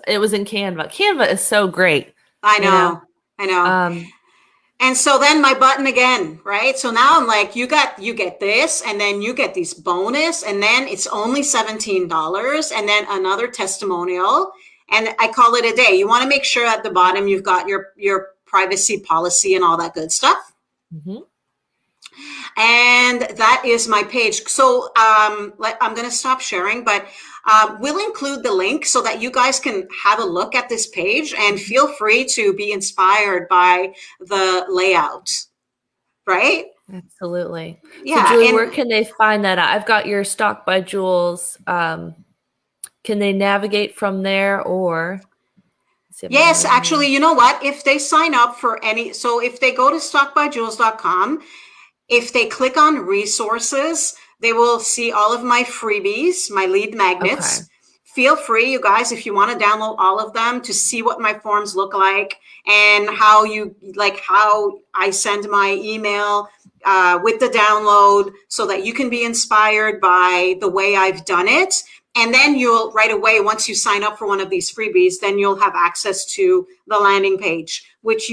It was in Canva. Canva is so great. I know. And so then my button again, right? So now I'm like, you get this, and then you get these bonus, and then it's only $17, and then another testimonial, and I call it a day. You want to make sure at the bottom you've got your privacy policy and all that good stuff. Mm-hmm. And that is my page. So I'm going to stop sharing, but we'll include the link so that you guys can have a look at this page, and feel free to be inspired by the layout, right? Absolutely. Yeah. So Julie, where can they find that? I've got your Stock by Jules. Can they navigate from there, or? Yes, actually, you know what? If they sign up for so if they go to stockbyjules.com, if they click on resources, they will see all of my freebies, my lead magnets. Okay. Feel free, you guys, if you want to download all of them to see what my forms look like and how I send my email with the download, so that you can be inspired by the way I've done it. And then you'll right away, once you sign up for one of these freebies, then you'll have access to the landing page, which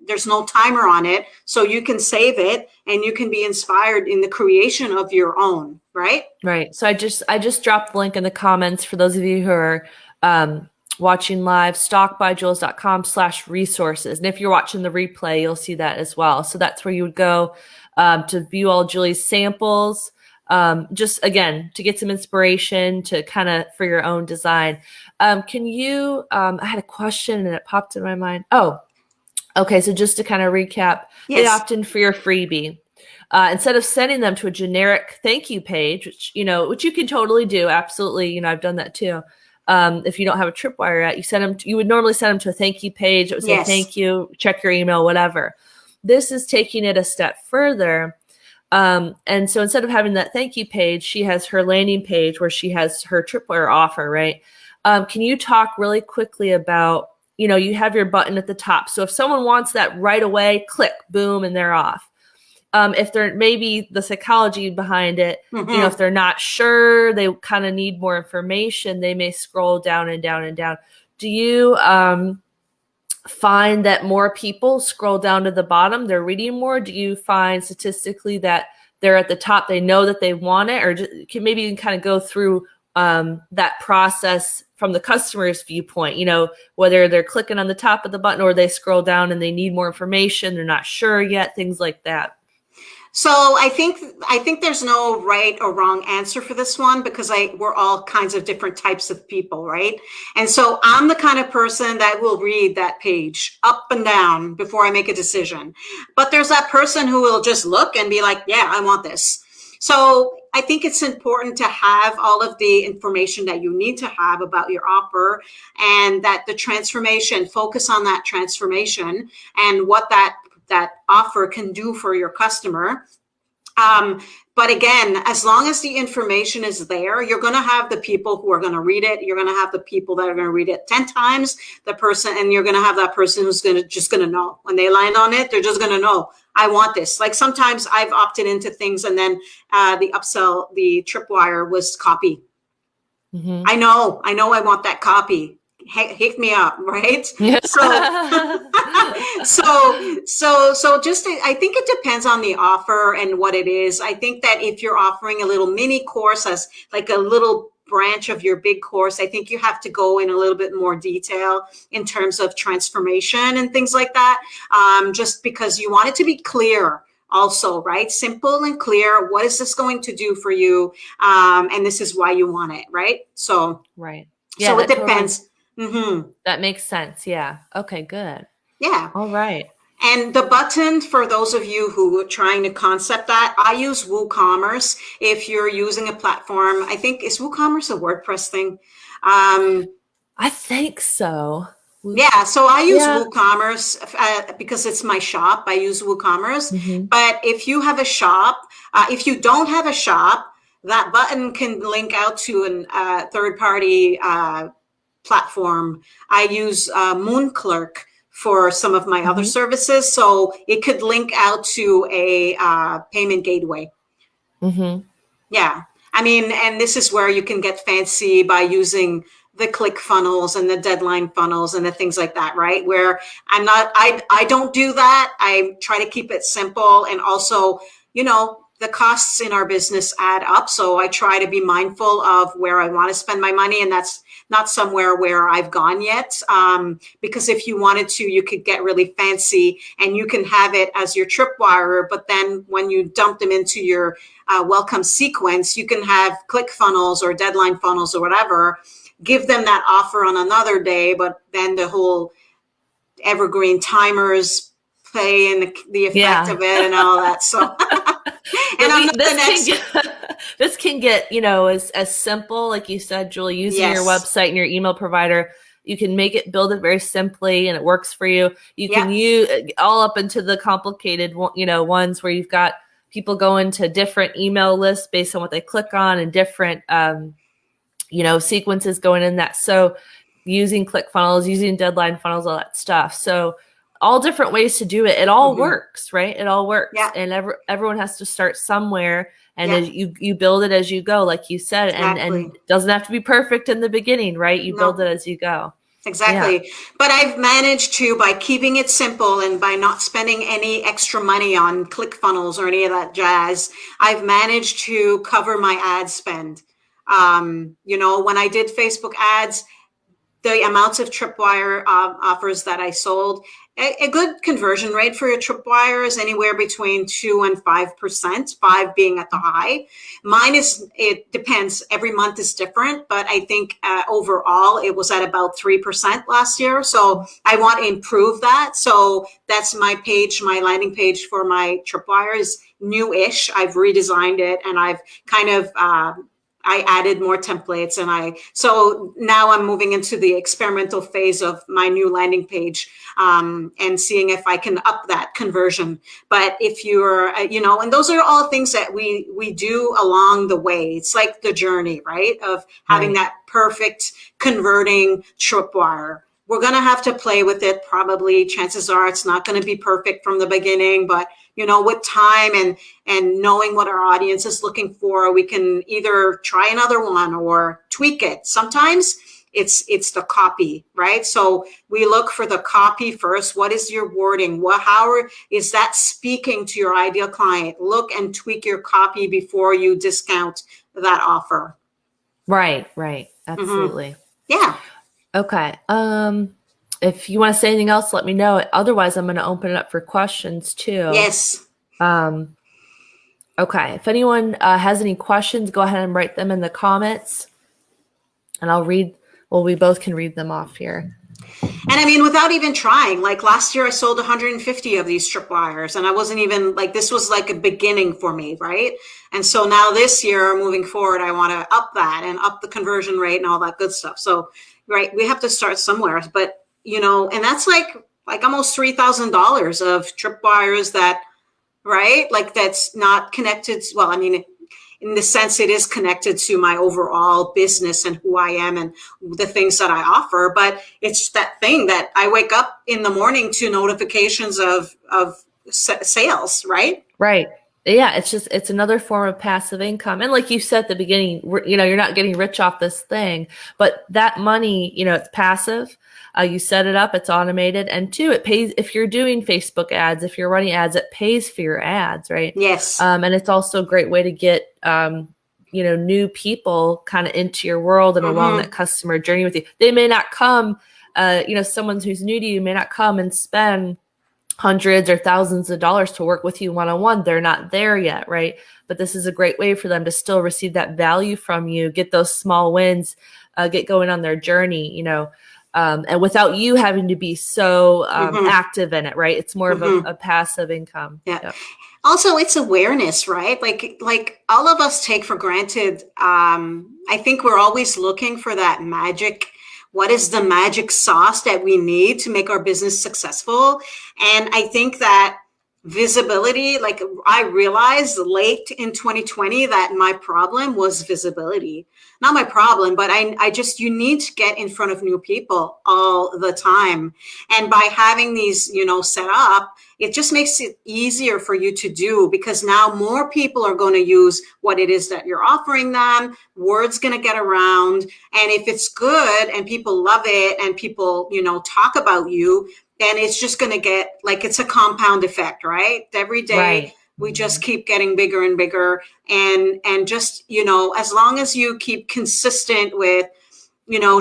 there's no timer on it. So you can save it and you can be inspired in the creation of your own, right? Right. So I just dropped the link in the comments for those of you who are watching live, stockbyjules.com/resources. And if you're watching the replay, you'll see that as well. So that's where you would go to view all Julie's samples. Just again, to get some inspiration to kind of for your own design. Can you, I had a question and it popped in my mind. Oh, okay. So just to kind of recap, they opt in for your freebie. Instead of sending them to a generic thank you page, which you can totally do, absolutely. I've done that too. If you don't have a Tripwire yet, you would normally send them to a thank you page that would say Yes. thank you, check your email, whatever. This is taking it a step further. And so instead of having that thank you page, she has her landing page where she has her Tripwire offer, right? Can you talk really quickly about, you have your button at the top. So if someone wants that right away, click, boom, and they're off. If they're maybe the psychology behind it, if they're not sure, they kind of need more information, they may scroll down and down and down. Do you find that more people scroll down to the bottom, they're reading more? Do you find statistically that they're at the top, they know that they want it? Or maybe you can kind of go through that process from the customer's viewpoint, whether they're clicking on the top of the button or they scroll down and they need more information, they're not sure yet, things like that. So I think there's no right or wrong answer for this one, because we're all kinds of different types of people, right? And so I'm the kind of person that will read that page up and down before I make a decision. But there's that person who will just look and be like, yeah, I want this. So I think it's important to have all of the information that you need to have about your offer, and that the transformation, focus on that transformation and what that offer can do for your customer. But again, as long as the information is there, you're going to have the people who are going to read it. You're going to have the people that are going to read it 10 times and you're going to have that person who's just going to know. When they land on it, they're just going to know, I want this. Like sometimes I've opted into things and then the Tripwire was copy. Mm-hmm. I know I want that copy. Hit me up, right? So I think it depends on the offer and what it is. I think that if you're offering a little mini course as like a little branch of your big course, I think you have to go in a little bit more detail in terms of transformation and things like that, just because you want it to be clear. Also, right? Simple and clear. What is this going to do for you? And this is why you want it, right? So, right. Yeah, so it depends. Totally. Mm-hmm. That makes sense. Yeah. Okay, good. Yeah. All right. And the button, for those of you who are trying to concept that, I use WooCommerce. If you're using a platform, I think, is WooCommerce a WordPress thing? I think so. Yeah, so I use WooCommerce because it's my shop. I use WooCommerce. Mm-hmm. But if you have a shop, if you don't have a shop, that button can link out to a third-party platform. I use Moonclerk for some of my mm-hmm. other services, so it could link out to a payment gateway. Mm-hmm. Yeah, I mean, and this is where you can get fancy by using the click funnels and the deadline funnels and the things like that, right? Where I don't do that. I try to keep it simple, and also, the costs in our business add up. So I try to be mindful of where I want to spend my money, and that's not somewhere where I've gone yet. Because if you wanted to, you could get really fancy and you can have it as your Tripwire, but then when you dump them into your welcome sequence, you can have click funnels or deadline funnels or whatever, give them that offer on another day, but then the whole evergreen timers play in the effect of it and all that. So this can get, as simple, like you said, Julie, using your website and your email provider. You can build it very simply, and it works for you. You can use all up into the complicated, ones where you've got people going to different email lists based on what they click on, and different, sequences going in that. So using click funnels, using deadline funnels, all that stuff. So all different ways to do it. It all mm-hmm. works, right? It all works. Yeah. And everyone has to start somewhere. And as you build it as you go, like you said, and it doesn't have to be perfect in the beginning, right? You build it as you go. Exactly. Yeah. But I've managed to, by keeping it simple and by not spending any extra money on click funnels or any of that jazz, I've managed to cover my ad spend. When I did Facebook ads, the amounts of Tripwire offers that I sold, a good conversion rate for your Tripwire is anywhere between 2 and 5%, 5 being at the high. Mine is, it depends. Every month is different, but I think overall it was at about 3% last year. So I want to improve that. So that's my page, my landing page for my Tripwire is new-ish. I've redesigned it and I've kind of, I added more templates so now I'm moving into the experimental phase of my new landing page and seeing if I can up that conversion. But if you're, and those are all things that we do along the way. It's like the journey, right? Of having that perfect converting Tripwire. We're going to have to play with it. Probably chances are it's not going to be perfect from the beginning, but with time and knowing what our audience is looking for, we can either try another one or tweak it. Sometimes it's the copy, right? So we look for the copy first. What is your wording? How is that speaking to your ideal client? Look and tweak your copy before you discount that offer. Right. Absolutely. Yeah. Okay. If you want to say anything else, let me know. Otherwise, I'm going to open it up for questions too. Yes. Okay. If anyone has any questions, go ahead and write them in the comments and I'll read. Well, we both can read them off here. And I mean, without even trying, like last year I sold 150 of these Tripwires and I wasn't even this was like a beginning for me, right? And so now this year moving forward, I want to up that and up the conversion rate and all that good stuff. So, right, we have to start somewhere, but and that's like almost $3,000 of Tripwires that, right? Like that's not connected. Well, I mean, in the sense it is connected to my overall business and who I am and the things that I offer. But it's that thing that I wake up in the morning to notifications of sales, right? Right. Yeah. It's another form of passive income. And like you said at the beginning, you're not getting rich off this thing, but that money, it's passive. You set it up, it's automated. And two, it pays if you're doing Facebook ads, if you're running ads, it pays for your ads, right? Yes. And it's also a great way to get, new people kind of into your world and along that customer journey with you. They may not come, someone who's new to you may not come and spend hundreds or thousands of dollars to work with you one-on-one. They're not there yet, right? But this is a great way for them to still receive that value from you, get those small wins, get going on their journey, and without you having to be so active in it, right? It's more of a passive income. Yeah. Yep. Also, it's awareness, right? Like all of us take for granted. I think we're always looking for that magic. What is the magic sauce that we need to make our business successful? And I think that visibility, like I realized late in 2020 that my problem was visibility. Not my problem, but you need to get in front of new people all the time. And by having these, set up, it just makes it easier for you to do because now more people are going to use what it is that you're offering them. Word's going to get around. And if it's good and people love it and people, talk about you, then it's just going to get it's a compound effect, right? Every day we just keep getting bigger and bigger. And just, as long as you keep consistent with,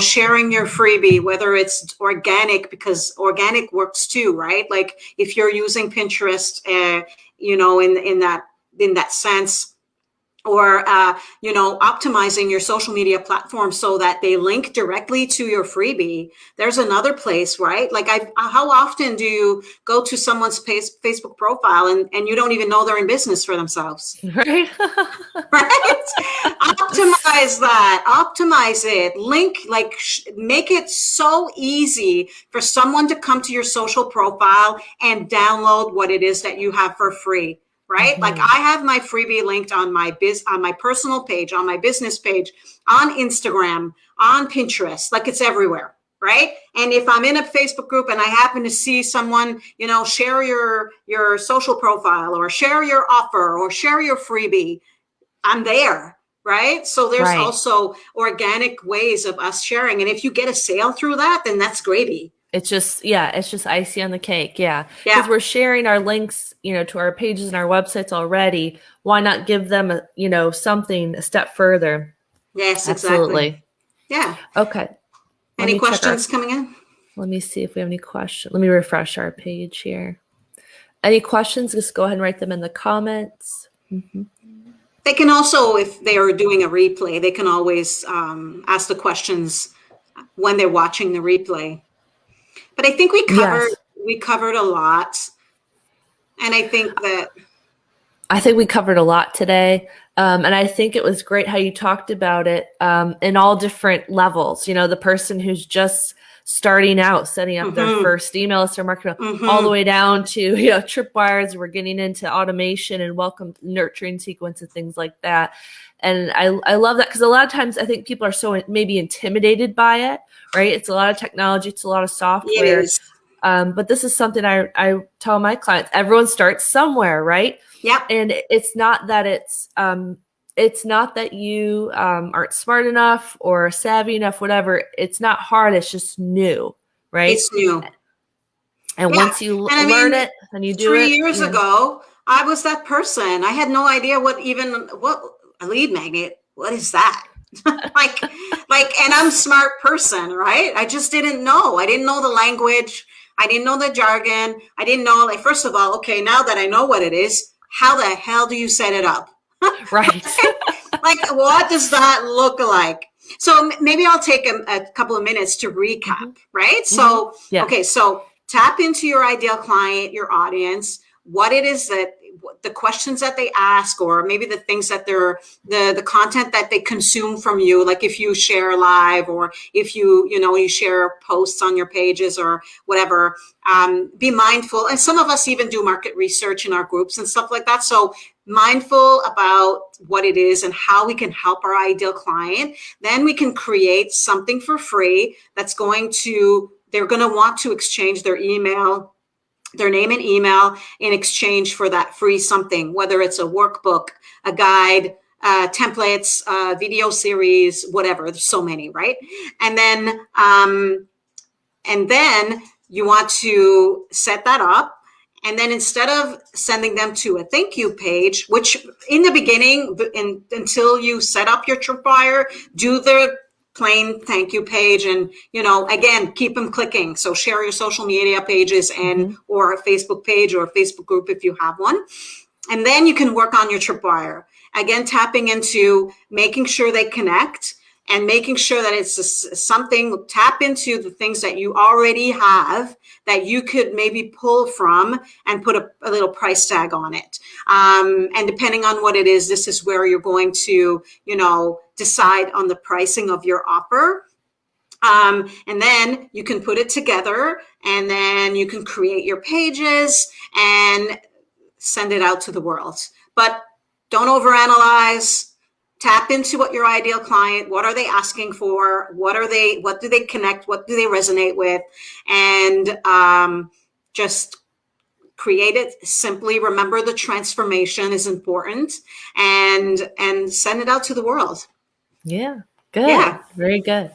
sharing your freebie, whether it's organic, because organic works too, right? Like if you're using Pinterest, in that sense, or, optimizing your social media platform so that they link directly to your freebie. There's another place, right? Like how often do you go to someone's Facebook profile and you don't even know they're in business for themselves? Right. Right? Optimize that, optimize it, link, make it so easy for someone to come to your social profile and download what it is that you have for free. Right? Like I have my freebie linked on my personal page, on my business page, on Instagram, on Pinterest, like it's everywhere. Right? And if I'm in a Facebook group and I happen to see someone, share your social profile or share your offer or share your freebie, I'm there. Right? So there's also organic ways of us sharing. And if you get a sale through that, then that's gravy. It's just icing on the cake. Yeah. Because we're sharing our links, to our pages and our websites already. Why not give them, something a step further? Yes, absolutely. Exactly. Yeah. Okay. Any questions coming in? Let me see if we have any questions. Let me refresh our page here. Any questions? Just go ahead and write them in the comments. Mm-hmm. They can also, if they are doing a replay, they can always ask the questions when they're watching the replay. But I think Yes. we covered a lot. And I think we covered a lot today. And I think it was great how you talked about it in all different levels. You know, the person who's just starting out, setting up their first email list or marketing, all the way down to, you know, tripwires. We're getting into automation and welcome nurturing sequence and things like that. And I love that because a lot of times I think people are so maybe intimidated by it, right? It's a lot of technology. It's a lot of software. it is. But this is something I tell my clients, everyone starts somewhere, right? Yeah. And it's not that it's not that you aren't smart enough or savvy enough, whatever. It's not hard. It's just new, right? It's new. And once you learn it and you do it. 3 years ago, I was that person. I had no idea what a lead magnet, what is that? like, and I'm a smart person, right? I just didn't know. I didn't know the language. I didn't know the jargon. I didn't know, like, first of all, okay, now that I know what it is, how the hell do you set it up? Right. Like, what does that look like? So maybe I'll take a couple of minutes to recap, right? So, okay, so tap into your ideal client, your audience, what it is that the questions that they ask, or maybe the things that the content that they consume from you, like if you share live or if you share posts on your pages or whatever, be mindful. And some of us even do market research in our groups and stuff like that. So mindful about what it is and how we can help our ideal client. Then we can create something for free that's they're going to want to exchange their name and email in exchange for that free something, whether it's a workbook, a guide, templates, video series, whatever. There's so many, right? And then you want to set that up. And then instead of sending them to a thank you page, which in the beginning, until you set up your Tripwire, do the plain thank you page, and again, keep them clicking. So share your social media pages or a Facebook page or a Facebook group if you have one. And then you can work on your Tripwire. Again, tapping into making sure they connect and making sure that it's something, tap into the things that you already have that you could maybe pull from and put a little price tag on it. And depending on what it is, this is where you're going to, decide on the pricing of your offer. And then you can put it together, and then you can create your pages and send it out to the world. But don't overanalyze. Tap into what your ideal client, what are they asking for? What do they connect? What do they resonate with? And just create it simply. Remember, the transformation is important, and send it out to the world. Yeah. Good. Yeah. Very good.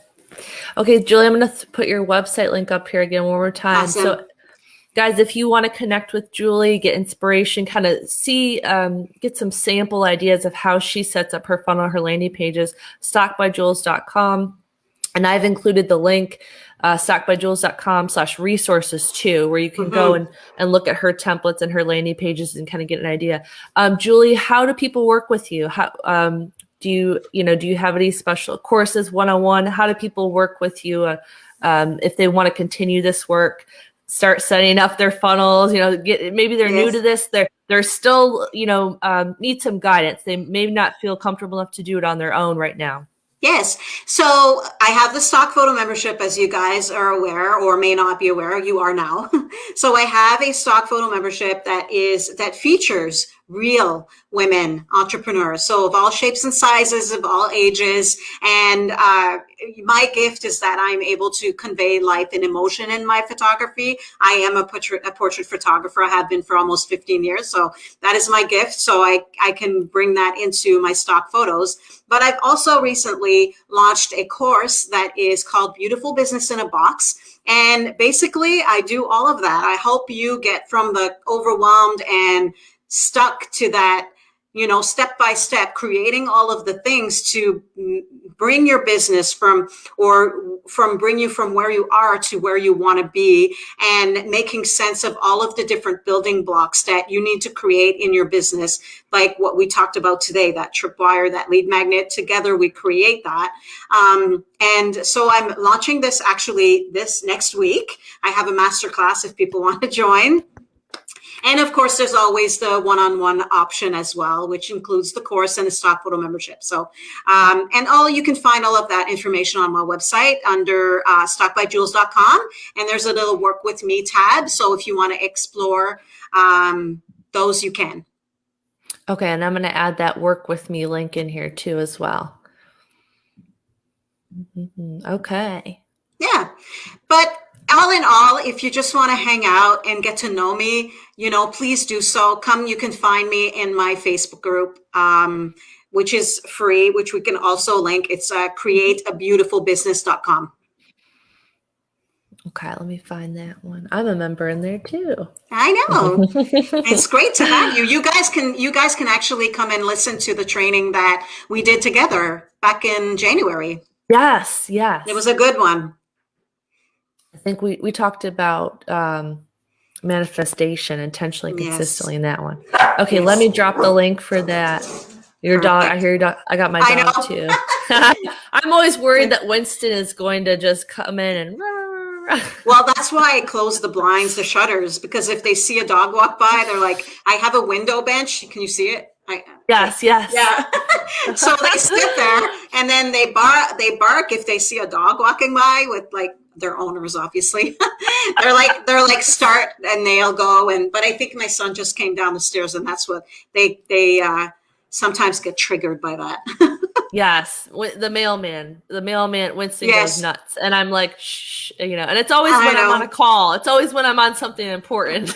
Okay, Julie, I'm going to put your website link up here again one more time. Awesome. So, guys, if you want to connect with Julie, get inspiration, kind of see, get some sample ideas of how she sets up her funnel, her landing pages, stockbyjules.com. And I've included the link, stockbyjules.com/resources too, where you can go and look at her templates and her landing pages and kind of get an idea. Julie, how do people work with you? How do you have any special courses, one-on-one? How do people work with you if they want to continue this work? Start setting up their funnels, maybe they're new to this. They're still, need some guidance. They may not feel comfortable enough to do it on their own right now. Yes. So I have the stock photo membership, as you guys are aware or may not be aware. You are now. So I have a stock photo membership that features real women entrepreneurs. So of all shapes and sizes, of all ages. And my gift is that I'm able to convey life and emotion in my photography. I am a portrait photographer. I have been for almost 15 years. So that is my gift. So I can bring that into my stock photos. But I've also recently launched a course that is called Beautiful Business in a Box. And basically, I do all of that. I help you get from the overwhelmed and stuck to that, step by step, creating all of the things to bring your business from bring you from where you are to where you want to be, and making sense of all of the different building blocks that you need to create in your business, like what we talked about today, that tripwire, that lead magnet. Together we create that. And so I'm launching this actually this next week. I have a masterclass if people want to join. And of course, there's always the one-on-one option as well, which includes the course and the stock photo membership. So, you can find all of that information on my website under stockbyjules.com. And there's a little work with me tab. So if you want to explore those, you can. Okay. And I'm going to add that work with me link in here too as well. Okay. Yeah. But all in all, if you just want to hang out and get to know me, please do so. You can find me in my Facebook group, which is free, which we can also link. It's createabeautifulbusiness.com. Okay, let me find that one. I'm a member in there too. I know. It's great to have you. You guys can actually come and listen to the training that we did together back in January. Yes. It was a good one. I think we talked about manifestation intentionally, consistently in that one. Okay, let me drop the link for that. Your dog, I hear your dog. I got my dog too. I'm always worried that Winston is going to just come in and. Well, that's why I close the blinds, the shutters, because if they see a dog walk by, they're like, I have a window bench. Can you see it? Yes. Yeah. So they sit there and then they bark if they see a dog walking by with like their owners, obviously. they're like start, and they'll go. But I think my son just came down the stairs, and that's what they sometimes get triggered by that. Yes, the mailman, Winston goes nuts, and I'm like, shh, and it's always when I'm on a call. It's always when I'm on something important.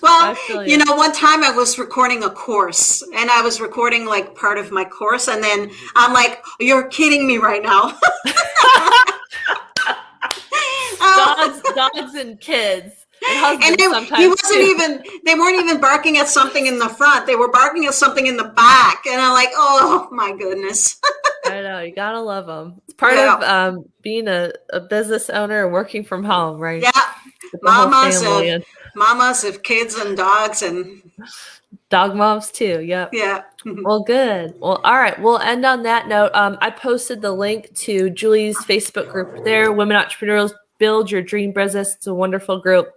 Well, one time I was recording a course, and I was recording like part of my course, and then I'm like, you're kidding me right now. Dogs and kids. And they weren't even barking at something in the front. They were barking at something in the back. And I'm like, oh my goodness. I know, you gotta love them. It's part of being a business owner and working from home, right? Yeah. Mamas of kids and dogs and dog moms too. Yep. Yeah. Well, good. Well, all right. We'll end on that note. I posted the link to Julie's Facebook group there, Women Entrepreneurs Build Your Dream Business. It's a wonderful group.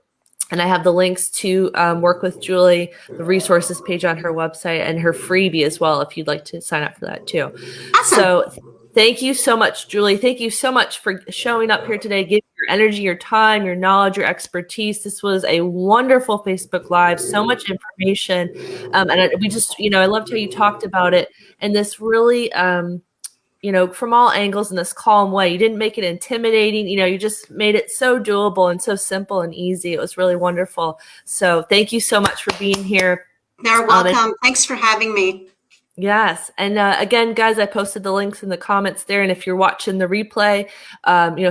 And I have the links to work with Julie, the resources page on her website, and her freebie as well, if you'd like to sign up for that too. Awesome. So thank you so much, Julie. Thank you so much for showing up here today, giving your energy, your time, your knowledge, your expertise. This was a wonderful Facebook Live, so much information. And we just, I loved how you talked about it. And this really, from all angles in this calm way. You didn't make it intimidating. You just made it so doable and so simple and easy. It was really wonderful. So thank you so much for being here. You're welcome. Thanks for having me. Yes. And again, guys, I posted the links in the comments there. And if you're watching the replay,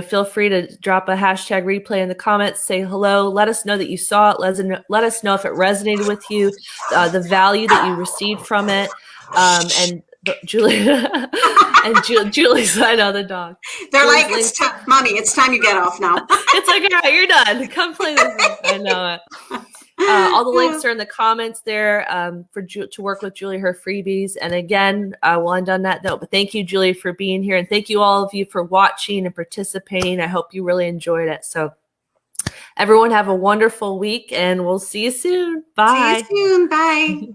feel free to drop a hashtag replay in the comments, say hello, let us know that you saw it. Let us know if it resonated with you, the value that you received from it. And Julie and Julie's, I know the dog. They're Julie's like, it's time, Mommy, it's time you get off now. It's like, all right, you're done. Come play this. I know it. All the links are in the comments there to work with Julie, her freebies. And again, we'll end on that note. But thank you, Julie, for being here. And thank you all of you for watching and participating. I hope you really enjoyed it. So everyone have a wonderful week, and we'll see you soon. Bye. See you soon. Bye.